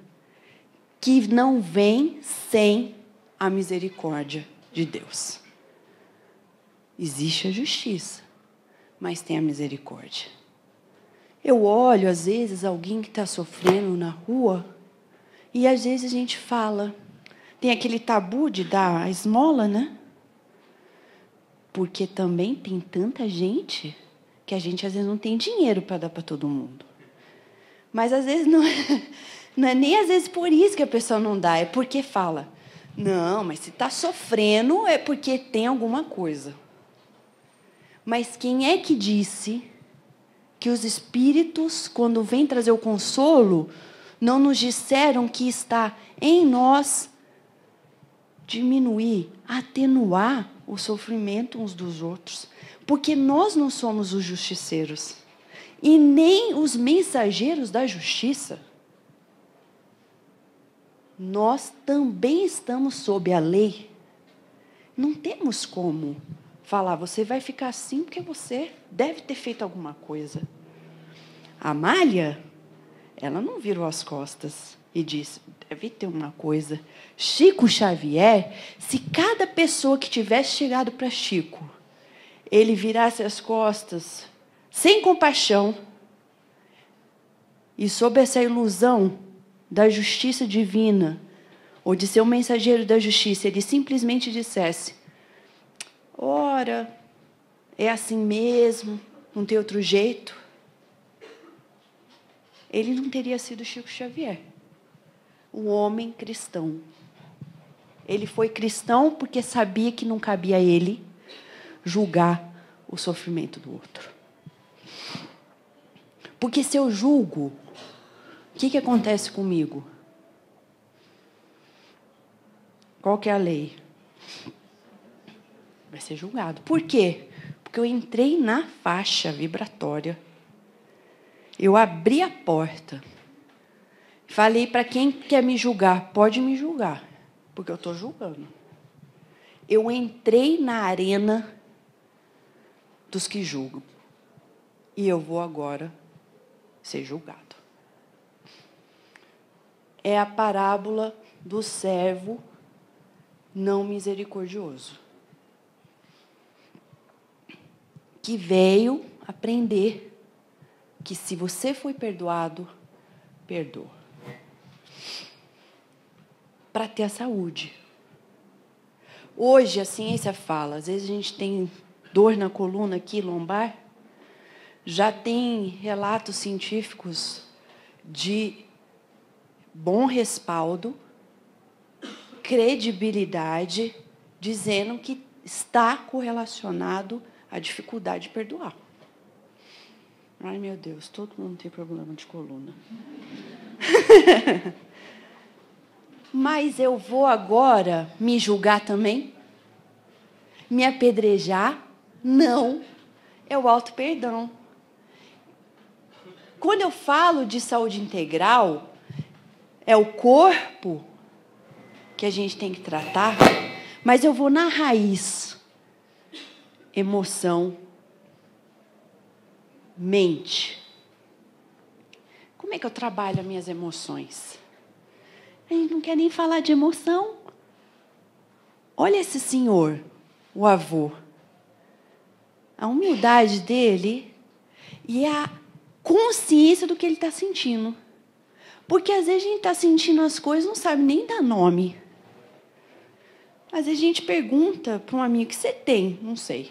que não vem sem a misericórdia de Deus. Existe a justiça, mas tem a misericórdia. Eu olho, às vezes, alguém que está sofrendo na rua, e às vezes a gente fala, tem aquele tabu de dar a esmola, né? Porque também tem tanta gente que a gente, às vezes, não tem dinheiro para dar para todo mundo. Mas, às vezes, não é nem às vezes por isso que a pessoa não dá, é porque fala, não, mas se está sofrendo é porque tem alguma coisa. Mas quem é que disse que os espíritos, quando vêm trazer o consolo, não nos disseram que está em nós diminuir, atenuar o sofrimento uns dos outros? Porque nós não somos os justiceiros e nem os mensageiros da justiça. Nós também estamos sob a lei. Não temos como falar, você vai ficar assim porque você deve ter feito alguma coisa. A Amália, ela não virou as costas e disse, deve ter uma coisa. Chico Xavier, se cada pessoa que tivesse chegado para Chico, ele virasse as costas, sem compaixão, e sob essa ilusão da justiça divina, ou de ser um mensageiro da justiça, ele simplesmente dissesse, ora, é assim mesmo, não tem outro jeito. Ele não teria sido Chico Xavier, o homem cristão. Ele foi cristão porque sabia que não cabia a ele julgar o sofrimento do outro. Porque se eu julgo, o que acontece comigo? Qual que é a lei? Vai ser julgado. Por quê? Porque eu entrei na faixa vibratória. Eu abri a porta. Falei para quem quer me julgar, pode me julgar, porque eu estou julgando. Eu entrei na arena dos que julgam. E eu vou agora ser julgado. É a parábola do servo não misericordioso, que veio aprender que se você foi perdoado, perdoa. Para ter a saúde. Hoje a ciência fala, às vezes a gente tem dor na coluna aqui, lombar, já tem relatos científicos de bom respaldo, credibilidade, dizendo que está correlacionado à dificuldade de perdoar. Ai, meu Deus, todo mundo tem problema de coluna. Mas eu vou agora me julgar também? Me apedrejar? Não. É o auto-perdão. Quando eu falo de saúde integral, é o corpo que a gente tem que tratar, mas eu vou na raiz. Emoção, mente. Como é que eu trabalho as minhas emoções? A gente não quer nem falar de emoção. Olha esse senhor, o avô. A humildade dele e a consciência do que ele está sentindo. Porque às vezes a gente está sentindo as coisas e não sabe nem dar nome. Às vezes a gente pergunta para um amigo: o que você tem? Não sei.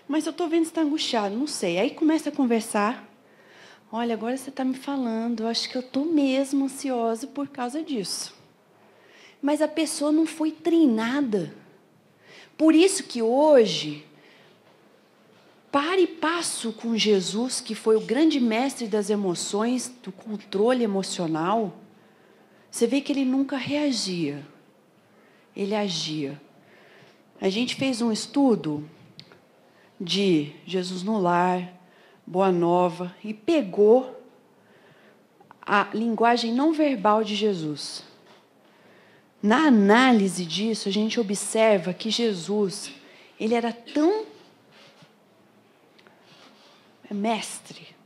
Mas eu estou vendo que você está angustiado, não sei. Aí começa a conversar. Olha, agora você está me falando, eu acho que eu estou mesmo ansiosa por causa disso. Mas a pessoa não foi treinada. Por isso que hoje, para e passo com Jesus, que foi o grande mestre das emoções, do controle emocional, você vê que ele nunca reagia, ele agia. A gente fez um estudo de Jesus no Lar, Boa Nova, e pegou a linguagem não verbal de Jesus. Na análise disso, a gente observa que Jesus, ele era tão mestre,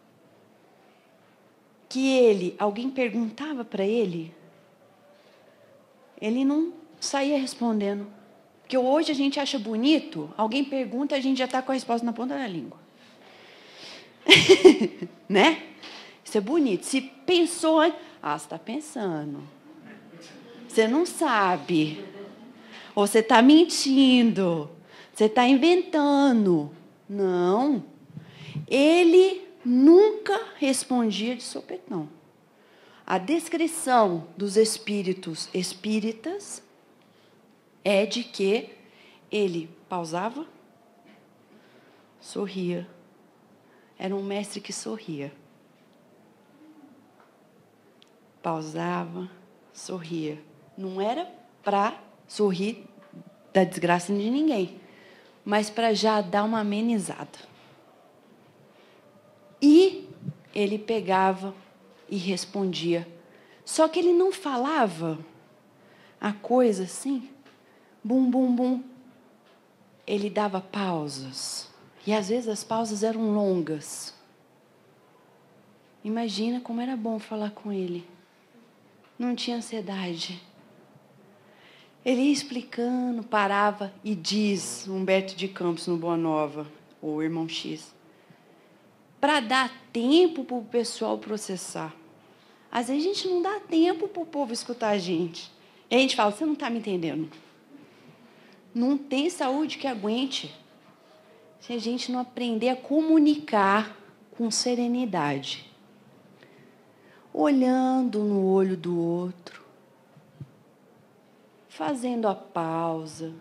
que alguém perguntava para ele não saía respondendo. Porque hoje a gente acha bonito, alguém pergunta, a gente já está com a resposta na ponta da língua. Né? Isso é bonito. Se pensou, você está pensando. Você não sabe. Ou você está mentindo. Você está inventando. Não. Ele nunca respondia de sopetão. A descrição dos espíritos espíritas é de que ele pausava, sorria. Era um mestre que sorria. Pausava, sorria. Não era para sorrir da desgraça de ninguém, mas para já dar uma amenizada. E ele pegava e respondia. Só que ele não falava a coisa assim, bum, bum, bum. Ele dava pausas. E às vezes as pausas eram longas. Imagina como era bom falar com ele. Não tinha ansiedade. Ele ia explicando, parava e diz, Humberto de Campos no Boa Nova, ou Irmão X, para dar tempo para o pessoal processar. Às vezes a gente não dá tempo para o povo escutar a gente. E a gente fala: você não está me entendendo. Não tem saúde que aguente se a gente não aprender a comunicar com serenidade. Olhando no olho do outro. Fazendo a pausa.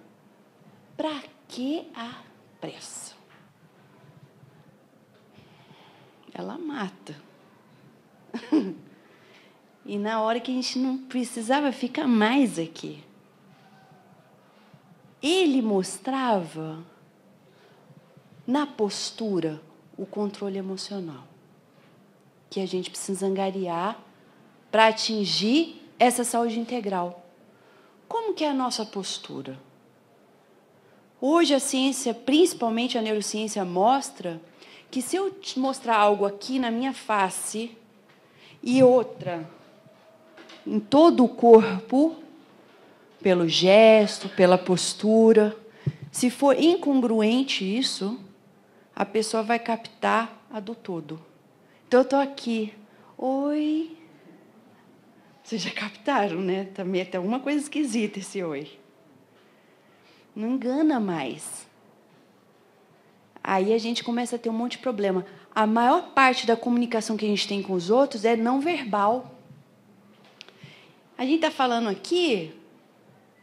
Para que a pressa? Ela mata. E na hora que a gente não precisava ficar mais aqui. Ele mostrava na postura o controle emocional que a gente precisa angariar para atingir essa saúde integral. Como que é a nossa postura? Hoje a ciência, principalmente a neurociência, mostra que se eu te mostrar algo aqui na minha face e outra em todo o corpo, pelo gesto, pela postura, se for incongruente isso, a pessoa vai captar a do todo. Então, eu estou aqui. Oi. Vocês já captaram, né? Também tem alguma coisa esquisita esse oi. Não engana mais. Aí a gente começa a ter um monte de problema. A maior parte da comunicação que a gente tem com os outros é não verbal. A gente está falando aqui,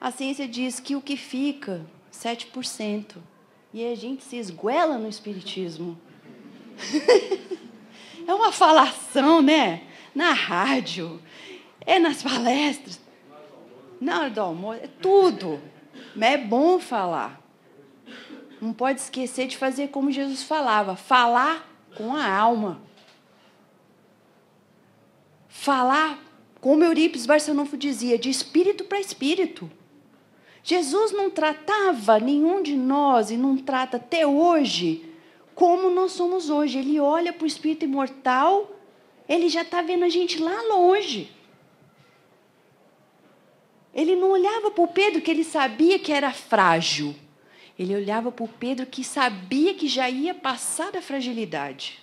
a ciência diz que o que fica, 7%. E a gente se esguela no espiritismo. É uma falação, né? Na rádio, nas palestras. Na hora do almoço, é tudo. Mas é bom falar. Não pode esquecer de fazer como Jesus falava, falar com a alma. Falar, como Eurípides Barçanufo dizia, de espírito para espírito. Jesus não tratava nenhum de nós, e não trata até hoje, como nós somos hoje. Ele olha para o espírito imortal, ele já está vendo a gente lá longe. Ele não olhava para o Pedro, que ele sabia que era frágil. Ele olhava para o Pedro, que sabia que já ia passar da fragilidade,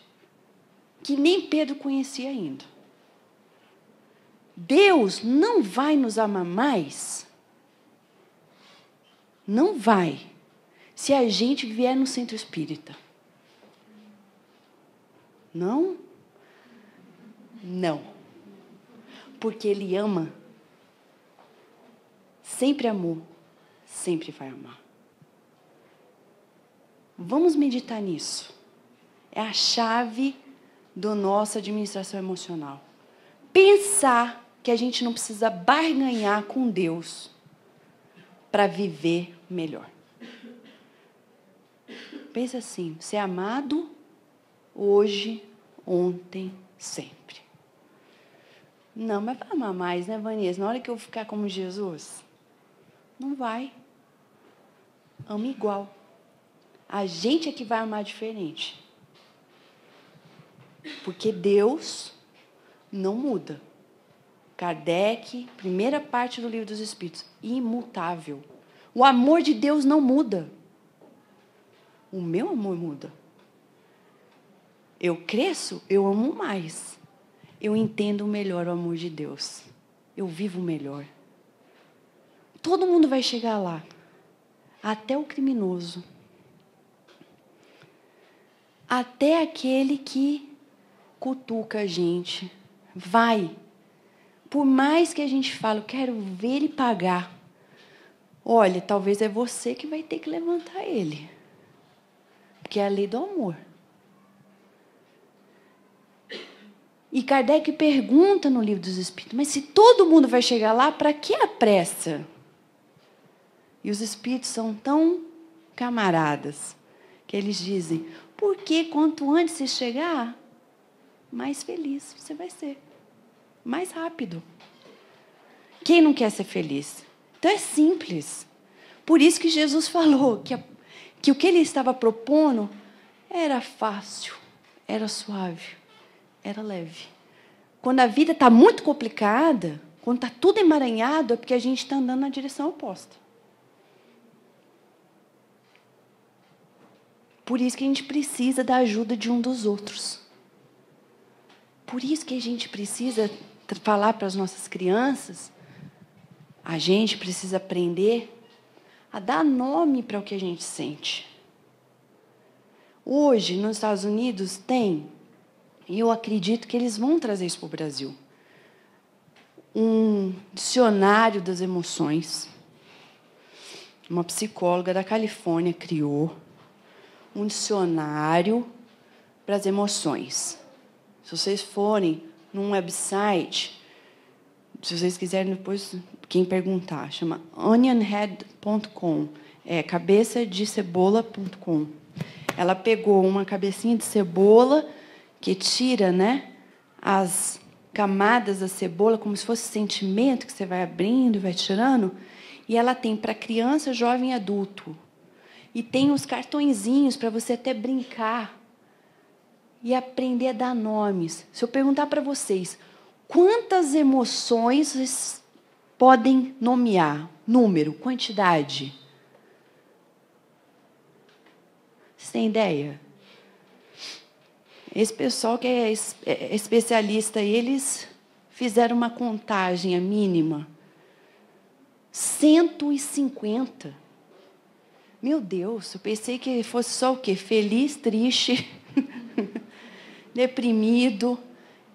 que nem Pedro conhecia ainda. Deus não vai nos amar mais, não vai, se a gente vier no centro espírita. Não? Não. Porque Ele ama, sempre amou, sempre vai amar. Vamos meditar nisso. É a chave da nossa administração emocional. Pensar que a gente não precisa barganhar com Deus para viver melhor. Pensa assim, ser amado hoje, ontem, sempre. Não, mas vai amar mais, né, Vanessa? Na hora que eu ficar como Jesus, não vai. Ama igual. A gente é que vai amar diferente. Porque Deus não muda. Kardec, primeira parte do Livro dos Espíritos, imutável. O amor de Deus não muda. O meu amor muda. Eu cresço, eu amo mais. Eu entendo melhor o amor de Deus. Eu vivo melhor. Todo mundo vai chegar lá. Até o criminoso. Até aquele que cutuca a gente. Vai. Por mais que a gente fale, eu quero ver ele pagar. Olha, talvez é você que vai ter que levantar ele. Porque é a lei do amor. E Kardec pergunta no Livro dos Espíritos, mas se todo mundo vai chegar lá, para que a pressa? E os Espíritos são tão camaradas, que eles dizem, porque quanto antes você chegar, mais feliz você vai ser. Mais rápido. Quem não quer ser feliz? Então é simples. Por isso que Jesus falou que o que ele estava propondo era fácil, era suave, era leve. Quando a vida está muito complicada, quando está tudo emaranhado, é porque a gente está andando na direção oposta. Por isso que a gente precisa da ajuda de um dos outros. Por isso que a gente precisa falar para as nossas crianças, a gente precisa aprender a dar nome para o que a gente sente. Hoje, nos Estados Unidos, tem, e eu acredito que eles vão trazer isso para o Brasil, um dicionário das emoções. Uma psicóloga da Califórnia criou um dicionário para as emoções. Se vocês forem num website, se vocês quiserem depois, quem perguntar, chama onionhead.com, cabeçadecebola.com. Ela pegou uma cabecinha de cebola que tira, né, as camadas da cebola, como se fosse sentimento que você vai abrindo e vai tirando, e ela tem para criança, jovem e adulto. E tem os cartõezinhos para você até brincar e aprender a dar nomes. Se eu perguntar para vocês, quantas emoções vocês podem nomear? Número, quantidade? Vocês têm ideia? Esse pessoal que é especialista, eles fizeram uma contagem, a mínima. 150. Meu Deus, eu pensei que fosse só o quê? Feliz, triste, deprimido.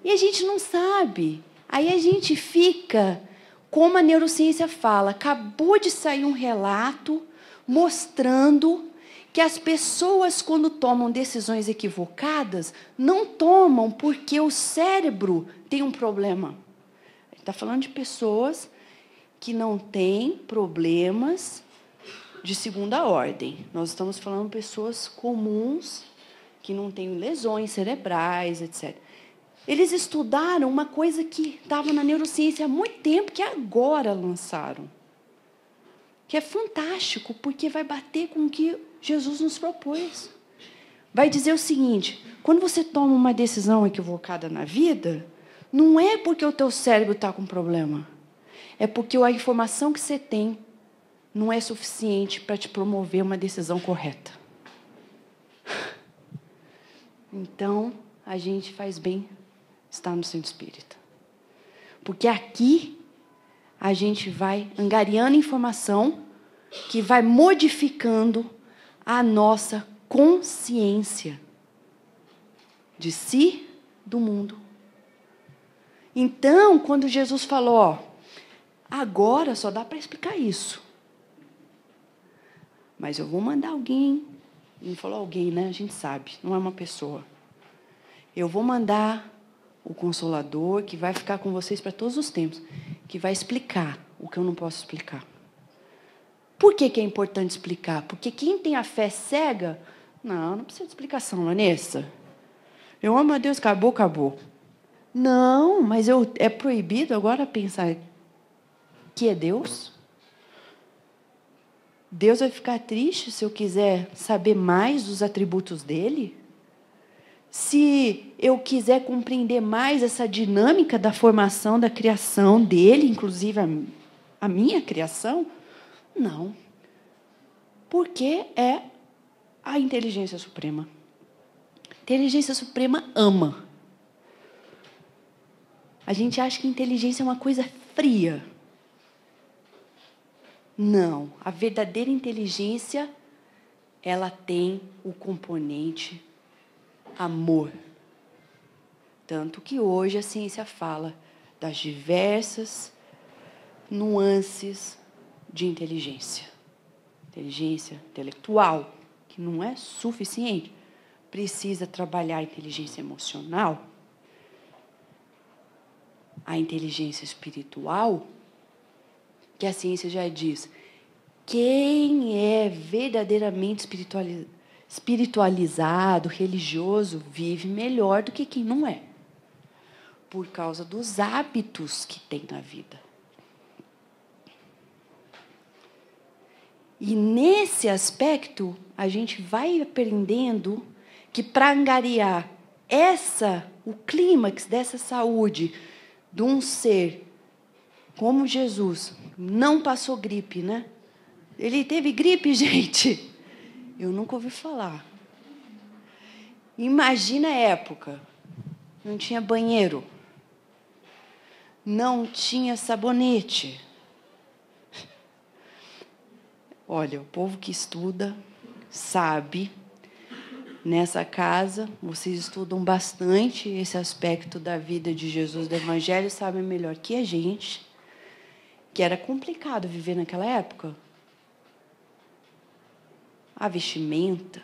E a gente não sabe. Aí a gente fica, como a neurociência fala, acabou de sair um relato mostrando que as pessoas, quando tomam decisões equivocadas, não tomam porque o cérebro tem um problema. Ele está falando de pessoas que não têm problemas de segunda ordem. Nós estamos falando de pessoas comuns, que não têm lesões cerebrais, etc. Eles estudaram uma coisa que estava na neurociência há muito tempo, que agora lançaram. Que é fantástico, porque vai bater com o que Jesus nos propôs. Vai dizer o seguinte: quando você toma uma decisão equivocada na vida, não é porque o teu cérebro está com problema. É porque a informação que você tem não é suficiente para te promover uma decisão correta. Então, a gente faz bem estar no centro espírita. Porque aqui a gente vai angariando informação que vai modificando a nossa consciência de si, do mundo. Então, quando Jesus falou, ó, agora só dá para explicar isso. Mas eu vou mandar alguém. Ele falou alguém, né? A gente sabe, não é uma pessoa. Eu vou mandar o Consolador, que vai ficar com vocês para todos os tempos, que vai explicar o que eu não posso explicar. Por que é importante explicar? Porque quem tem a fé cega, não precisa de explicação, Vanessa. Eu amo a Deus, acabou, acabou. Não, mas é proibido agora pensar que é Deus? Deus vai ficar triste se eu quiser saber mais dos atributos dele? Se eu quiser compreender mais essa dinâmica da formação, da criação dele, inclusive a minha criação? Não. Porque é a inteligência suprema. A inteligência suprema ama. A gente acha que inteligência é uma coisa fria. Não. A verdadeira inteligência, ela tem o componente amor. Tanto que hoje a ciência fala das diversas nuances de inteligência. Inteligência intelectual, que não é suficiente. Precisa trabalhar a inteligência emocional. A inteligência espiritual, que a ciência já diz, quem é verdadeiramente espiritualizado, religioso, vive melhor do que quem não é, por causa dos hábitos que tem na vida. E nesse aspecto, a gente vai aprendendo que para angariar o clímax dessa saúde de um ser como Jesus, não passou gripe, né? Ele teve gripe, gente? Eu nunca ouvi falar. Imagina a época. Não tinha banheiro. Não tinha sabonete. Olha, o povo que estuda sabe. Nessa casa, vocês estudam bastante esse aspecto da vida de Jesus, do Evangelho, sabem melhor que a gente, que era complicado viver naquela época. A vestimenta,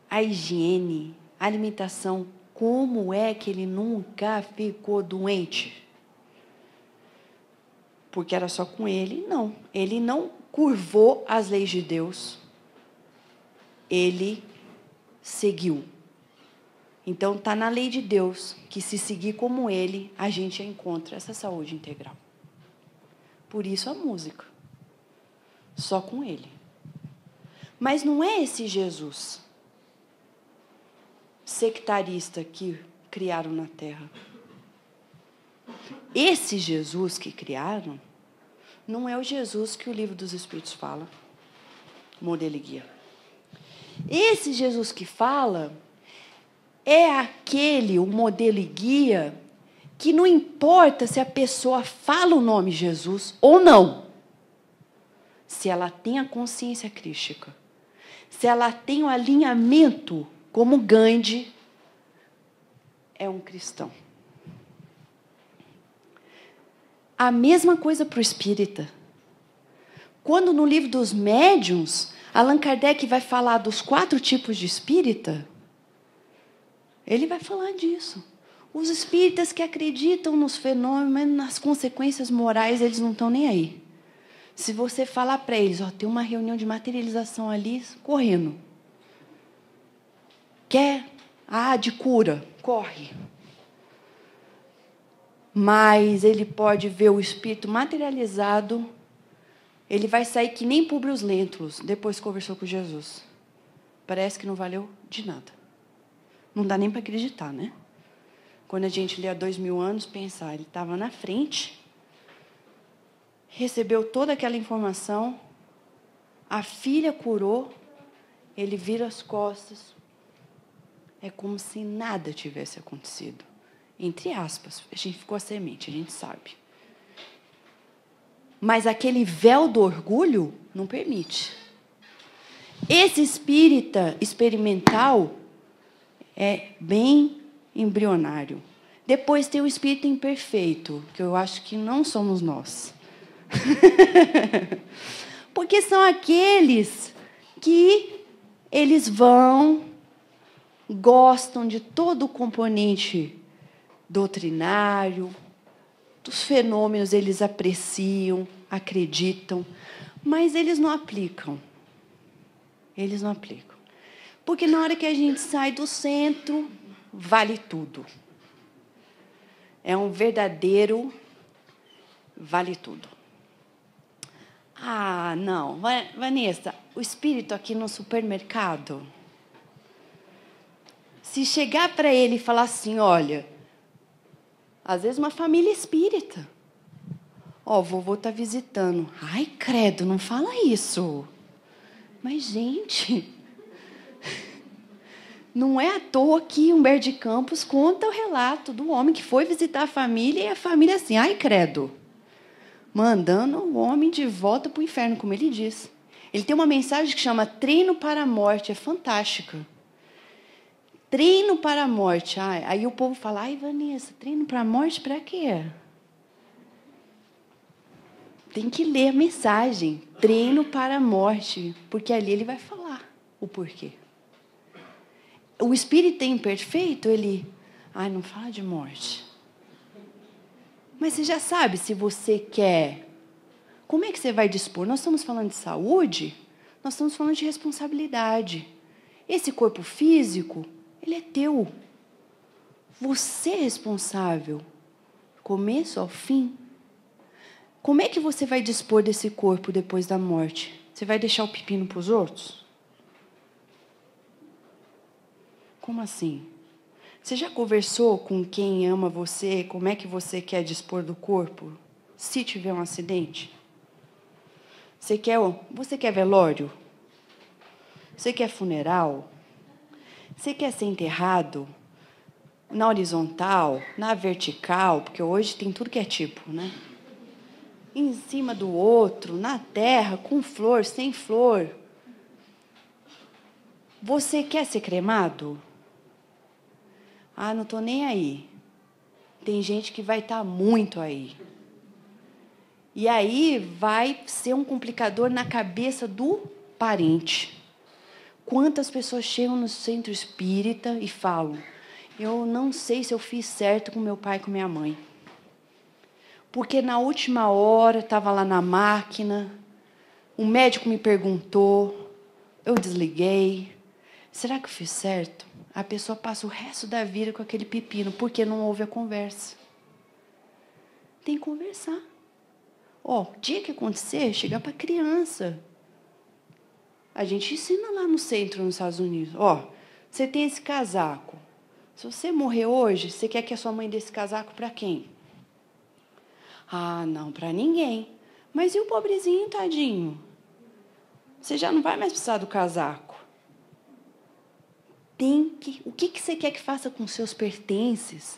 a higiene, a alimentação, como é que ele nunca ficou doente? Porque era só com ele? Não. Ele não curvou as leis de Deus. Ele seguiu. Então, está na lei de Deus que, se seguir como ele, a gente encontra essa saúde integral. Por isso a música. Só com ele. Mas não é esse Jesus sectarista que criaram na Terra. Esse Jesus que criaram não é o Jesus que o Livro dos Espíritos fala. Modelo e guia. Esse Jesus que fala é aquele, o modelo e guia, que não importa se a pessoa fala o nome Jesus ou não. Se ela tem a consciência crística, se ela tem o alinhamento como Gandhi, é um cristão. A mesma coisa para o espírita. Quando no livro dos médiuns, Allan Kardec vai falar dos 4 tipos de espírita, ele vai falar disso. Os espíritas que acreditam nos fenômenos, nas consequências morais, eles não estão nem aí. Se você falar para eles, ó, tem uma reunião de materialização ali, correndo. Quer? De cura, corre. Mas ele pode ver o espírito materializado, ele vai sair que nem Públio Lentulus, depois conversou com Jesus. Parece que não valeu de nada. Não dá nem para acreditar, né? Quando a gente lê há 2000 anos, pensar, ele estava na frente, recebeu toda aquela informação, a filha curou, ele vira as costas, é como se nada tivesse acontecido. Entre aspas, a gente ficou a semente, a gente sabe. Mas aquele véu do orgulho não permite. Esse espírita experimental é bem embrionário. Depois tem o espírito imperfeito, que eu acho que não somos nós. Porque são aqueles que eles gostam de todo o componente doutrinário, dos fenômenos eles apreciam, acreditam, mas eles não aplicam. Eles não aplicam. Porque na hora que a gente sai do centro, vale tudo. É um verdadeiro vale tudo. Não, Vanessa, o espírito aqui no supermercado, se chegar para ele e falar assim, olha, às vezes uma família espírita, vovô está visitando. Ai, credo, não fala isso. Mas, gente, não é à toa que Humberto de Campos conta o relato do homem que foi visitar a família e a família assim, ai, credo, mandando o homem de volta para o inferno, como ele diz. Ele tem uma mensagem que chama Treino para a Morte, é fantástica. Treino para a morte. Aí o povo fala, ai, Vanessa, treino para a morte para quê? Tem que ler a mensagem. Treino para a morte. Porque ali ele vai falar o porquê. O espírito imperfeito, ele... não fala de morte. Mas você já sabe se você quer... Como é que você vai dispor? Nós estamos falando de saúde, nós estamos falando de responsabilidade. Esse corpo físico... ele é teu. Você é responsável. Começo ao fim. Como é que você vai dispor desse corpo depois da morte? Você vai deixar o pepino para os outros? Como assim? Você já conversou com quem ama você? Como é que você quer dispor do corpo? Se tiver um acidente? Você quer velório? Você quer funeral? Você quer ser enterrado na horizontal, na vertical, porque hoje tem tudo que é tipo, né? Em cima do outro, na terra, com flor, sem flor. Você quer ser cremado? Não estou nem aí. Tem gente que vai estar muito aí. E aí vai ser um complicador na cabeça do parente. Quantas pessoas chegam no centro espírita e falam, eu não sei se eu fiz certo com meu pai e com minha mãe. Porque na última hora, estava lá na máquina, o médico me perguntou, eu desliguei. Será que eu fiz certo? A pessoa passa o resto da vida com aquele pepino, porque não houve a conversa. Tem que conversar. O dia que acontecer, chegar para a criança. A gente ensina lá no centro, nos Estados Unidos. Você tem esse casaco. Se você morrer hoje, você quer que a sua mãe dê esse casaco para quem? Não, para ninguém. Mas e o pobrezinho, tadinho? Você já não vai mais precisar do casaco. O que você quer que faça com seus pertences?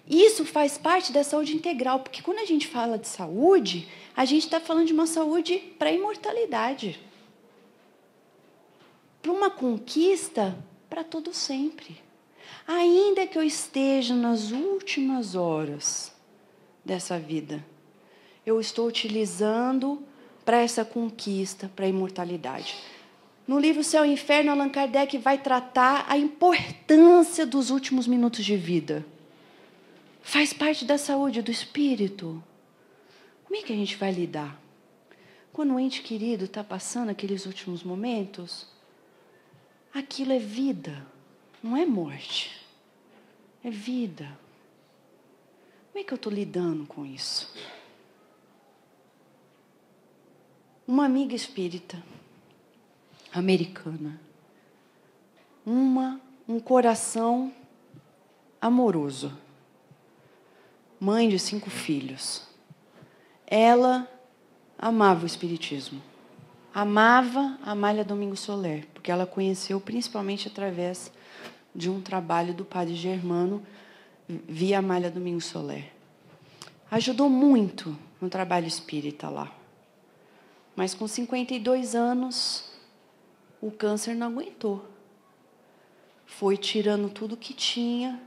Isso faz parte da saúde integral, porque quando a gente fala de saúde, a gente está falando de uma saúde para a imortalidade. Para uma conquista para todo sempre. Ainda que eu esteja nas últimas horas dessa vida, eu estou utilizando para essa conquista, para a imortalidade. No livro Céu e Inferno, Allan Kardec vai tratar a importância dos últimos minutos de vida. Faz parte da saúde do espírito. Como é que a gente vai lidar? Quando o ente querido está passando aqueles últimos momentos, aquilo é vida, não é morte. É vida. Como é que eu estou lidando com isso? Uma amiga espírita, americana, um coração amoroso, mãe de 5 filhos. Ela amava o espiritismo, amava a Amália Domingos Soler, porque ela conheceu principalmente através de um trabalho do padre Germano, via Amália Domingos Soler. Ajudou muito no trabalho espírita lá. Mas com 52 anos, o câncer não aguentou. Foi tirando tudo que tinha.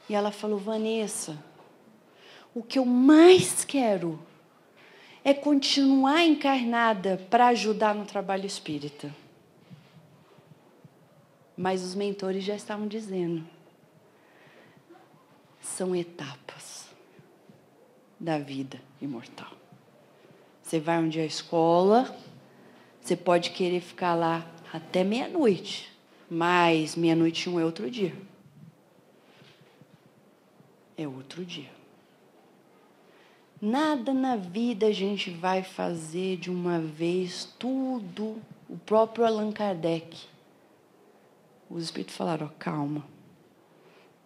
E ela falou: Vanessa, o que eu mais quero é continuar encarnada para ajudar no trabalho espírita. Mas os mentores já estavam dizendo: são etapas da vida imortal. Você vai um dia à escola, você pode querer ficar lá até meia-noite, mas meia-noite e 1 é outro dia. É outro dia. Nada na vida a gente vai fazer de uma vez, tudo. O próprio Allan Kardec. Os espíritos falaram: ó, calma,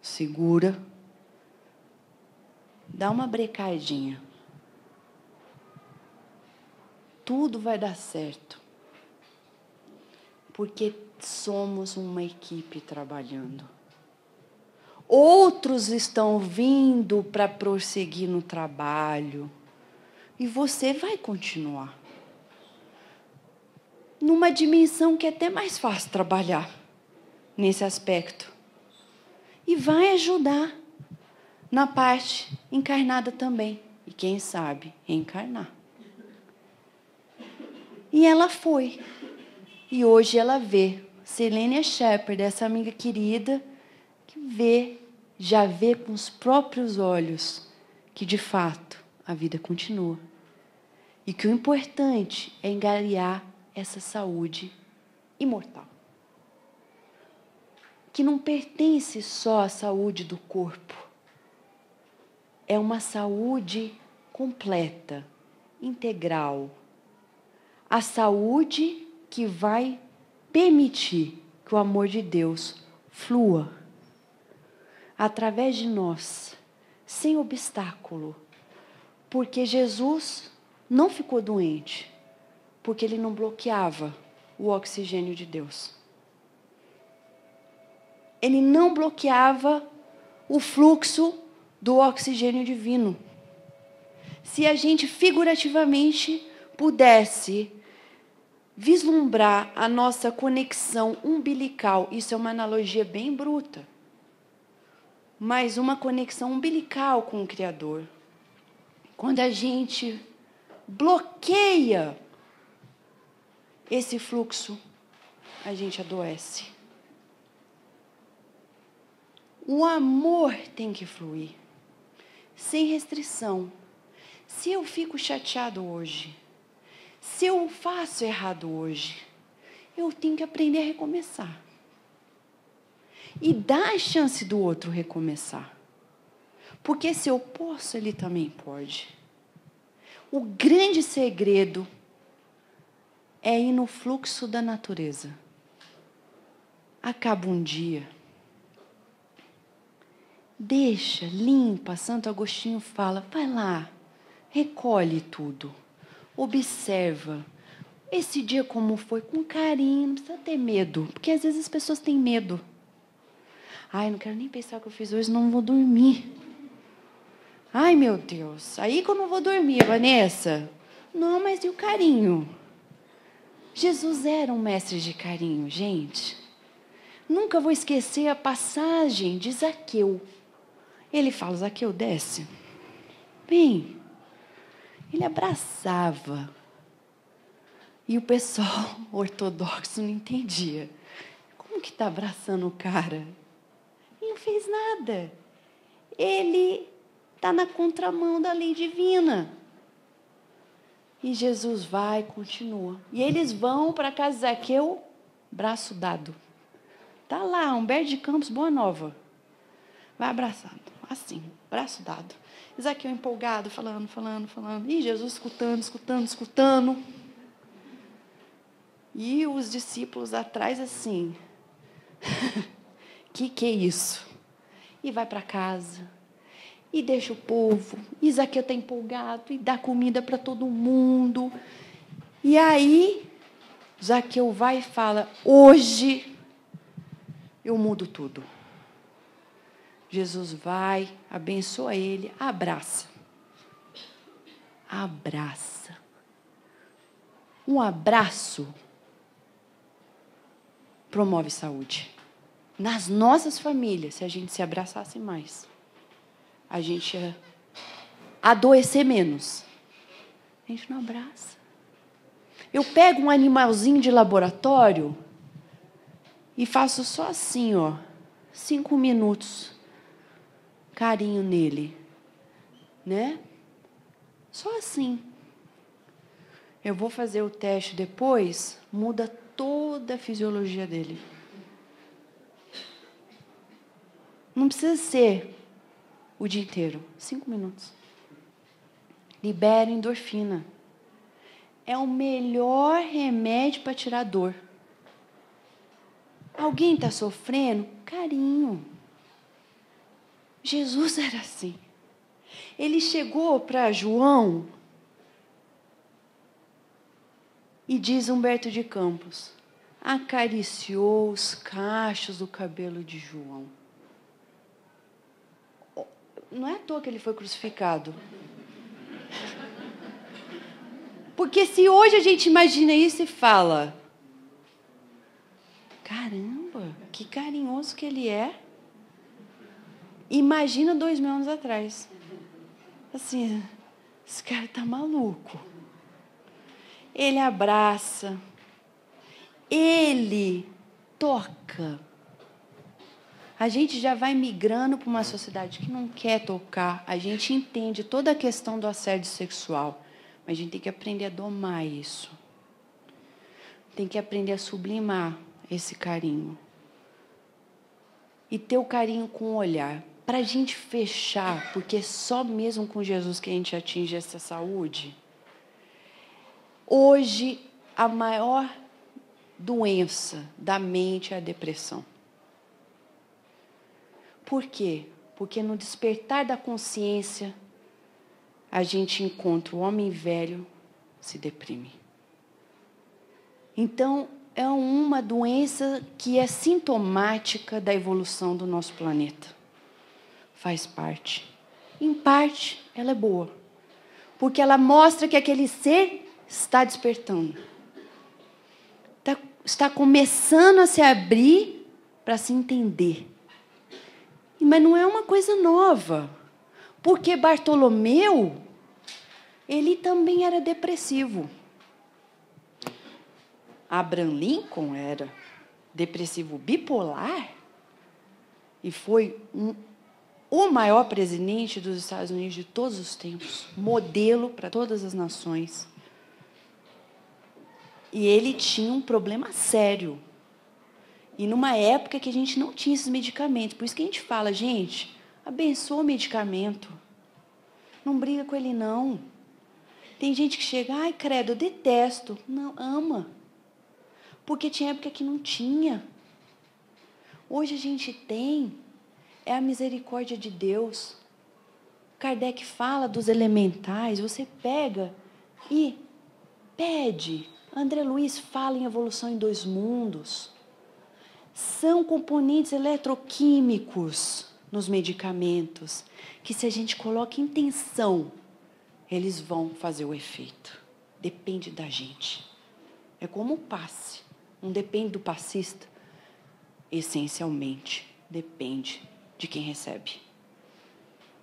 segura, dá uma brecadinha. Tudo vai dar certo. Porque somos uma equipe trabalhando. Outros estão vindo para prosseguir no trabalho. E você vai continuar. Numa dimensão que é até mais fácil trabalhar nesse aspecto. E vai ajudar na parte encarnada também. E quem sabe, reencarnar. E ela foi. E hoje ela vê. Selênia Shepherd, essa amiga querida, que já vê com os próprios olhos que, de fato, a vida continua. E que o importante é angariar essa saúde imortal. Que não pertence só à saúde do corpo. É uma saúde completa, integral. A saúde que vai permitir que o amor de Deus flua através de nós, sem obstáculo. Porque Jesus não ficou doente, porque ele não bloqueava o oxigênio de Deus. Ele não bloqueava o fluxo do oxigênio divino. Se a gente figurativamente pudesse vislumbrar a nossa conexão umbilical, isso é uma analogia bem bruta, mas uma conexão umbilical com o Criador. Quando a gente bloqueia esse fluxo, a gente adoece. O amor tem que fluir, sem restrição. Se eu fico chateado hoje, se eu faço errado hoje, eu tenho que aprender a recomeçar. E dar a chance do outro recomeçar. Porque se eu posso, ele também pode. O grande segredo é ir no fluxo da natureza. Acaba um dia. Deixa, limpa. Santo Agostinho fala, vai lá, recolhe tudo. Observa. Esse dia como foi, com carinho, não precisa ter medo. Porque às vezes as pessoas têm medo. Ai, não quero nem pensar o que eu fiz hoje, não vou dormir. Ai, meu Deus, aí que eu não vou dormir, Vanessa. Não, mas e o carinho? Jesus era um mestre de carinho, gente. Nunca vou esquecer a passagem de Zaqueu. Ele fala, Zaqueu, desce. Vem. Ele abraçava. E o pessoal ortodoxo não entendia. Como que está abraçando o cara? Ele não fez nada. Ele está na contramão da lei divina. E Jesus vai, continua. E eles vão para a casa de Zaqueu, braço dado. Está lá, Humberto de Campos, Boa Nova. Vai abraçado, assim, braço dado. E Zaqueu empolgado, falando. E Jesus escutando. E os discípulos atrás, assim, que é isso? E vai para casa, e deixa o povo, e Zaqueu está empolgado, e dá comida para todo mundo. E aí, Zaqueu vai e fala, hoje eu mudo tudo. Jesus vai, abençoa ele, abraça. Um abraço promove saúde. Nas nossas famílias, se a gente se abraçasse mais, a gente ia adoecer menos. A gente não abraça. Eu pego um animalzinho de laboratório e faço só assim, 5 minutos, carinho nele, né? Só assim. Eu vou fazer o teste depois, muda toda a fisiologia dele. Não precisa ser o dia inteiro, 5 minutos. Libera endorfina. É o melhor remédio para tirar dor. Alguém está sofrendo? Carinho. Jesus era assim. Ele chegou para João e diz Humberto de Campos, acariciou os cachos do cabelo de João. Não é à toa que ele foi crucificado. Porque se hoje a gente imagina isso e fala, caramba, que carinhoso que ele é. Imagina 2000 anos atrás. Assim, esse cara tá maluco. Ele abraça, ele toca. A gente já vai migrando para uma sociedade que não quer tocar. A gente entende toda a questão do assédio sexual, mas a gente tem que aprender a domar isso. Tem que aprender a sublimar esse carinho. E ter o carinho com o olhar. Para a gente fechar, porque só mesmo com Jesus que a gente atinge essa saúde. Hoje, a maior doença da mente é a depressão. Por quê? Porque no despertar da consciência, a gente encontra o homem velho se deprime. Então, é uma doença que é sintomática da evolução do nosso planeta. Faz parte. Em parte, ela é boa. Porque ela mostra que aquele ser está despertando. Está começando a se abrir para se entender. Mas não é uma coisa nova. Porque Bartolomeu, ele também era depressivo. Abraham Lincoln era depressivo bipolar e foi o maior presidente dos Estados Unidos de todos os tempos, modelo para todas as nações. E ele tinha um problema sério. E numa época que a gente não tinha esses medicamentos. Por isso que a gente fala, gente, abençoa o medicamento. Não briga com ele, não. Tem gente que chega, ai, credo, eu detesto. Não, ama. Porque tinha época que não tinha. Hoje a gente tem, é a misericórdia de Deus. Kardec fala dos elementais, você pega e pede. André Luiz fala em evolução em 2 mundos. São componentes eletroquímicos nos medicamentos, que se a gente coloca intenção, eles vão fazer o efeito. Depende da gente. É como o passe. Não depende do passista. Essencialmente, depende de quem recebe.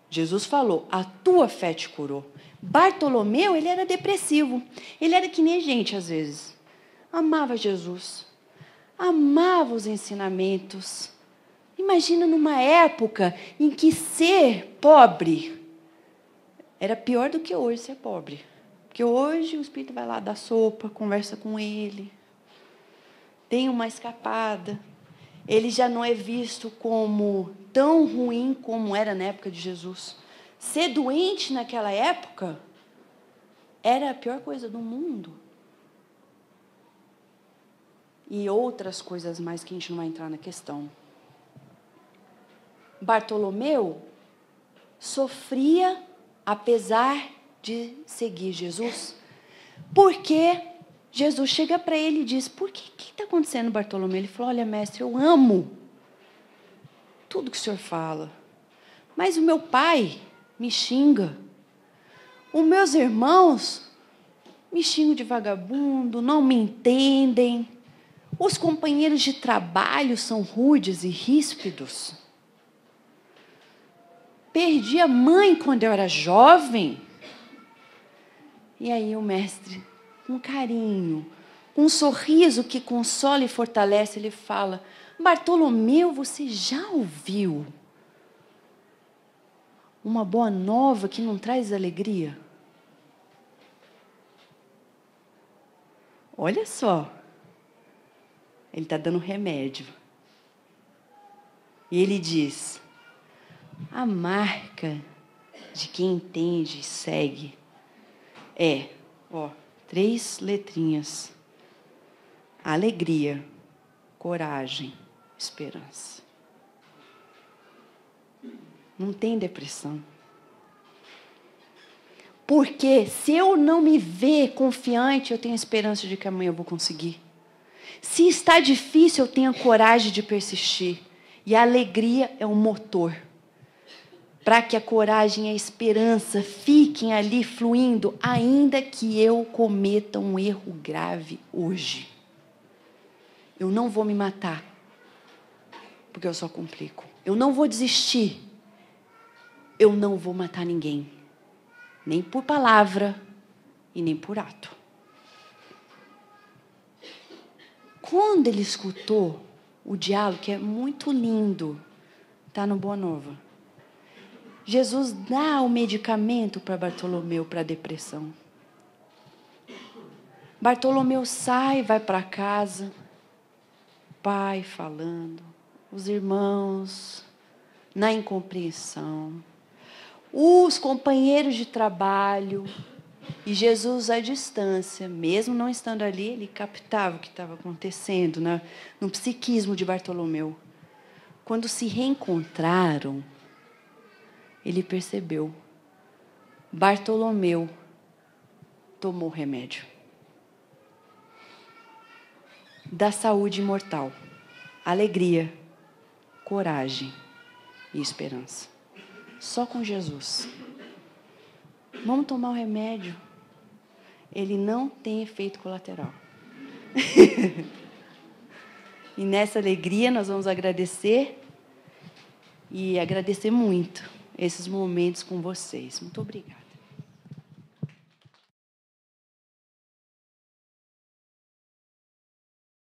Jesus falou, a tua fé te curou. Bartolomeu, ele era depressivo. Ele era que nem a gente, às vezes. Amava Jesus. Amava os ensinamentos. Imagina numa época em que ser pobre era pior do que hoje ser pobre. Porque hoje o espírito vai lá dar sopa, conversa com ele, tem uma escapada. Ele já não é visto como tão ruim como era na época de Jesus. Ser doente naquela época era a pior coisa do mundo. E outras coisas mais que a gente não vai entrar na questão. Bartolomeu sofria apesar de seguir Jesus, porque Jesus chega para ele e diz: por que está acontecendo, Bartolomeu? Ele falou: olha, mestre, eu amo tudo que o senhor fala, mas o meu pai me xinga, os meus irmãos me xingam de vagabundo, não me entendem, os companheiros de trabalho são rudes e ríspidos. Perdi a mãe quando eu era jovem. E aí o mestre, com carinho, com um sorriso que consola e fortalece, ele fala: Bartolomeu, você já ouviu uma boa nova que não traz alegria? Olha só, ele está dando remédio. E ele diz: a marca de quem entende e segue é, 3 letrinhas: alegria, coragem, esperança. Não tem depressão. Porque se eu não me ver confiante, eu tenho esperança de que amanhã eu vou conseguir. Se está difícil, eu tenho a coragem de persistir. E a alegria é um motor para que a coragem e a esperança fiquem ali fluindo, ainda que eu cometa um erro grave hoje. Eu não vou me matar, porque eu só complico. Eu não vou desistir. Eu não vou matar ninguém, nem por palavra e nem por ato. Quando ele escutou o diálogo, que é muito lindo, está no Boa Nova, Jesus dá o medicamento para Bartolomeu para a depressão. Bartolomeu sai, vai para casa, pai falando, os irmãos na incompreensão, os companheiros de trabalho, e Jesus à distância, mesmo não estando ali, ele captava o que estava acontecendo no psiquismo de Bartolomeu. Quando se reencontraram, ele percebeu: Bartolomeu tomou remédio da saúde imortal, alegria, coragem e esperança. Só com Jesus. Vamos tomar o remédio. Ele não tem efeito colateral. E nessa alegria nós vamos agradecer e agradecer muito esses momentos com vocês. Muito obrigada.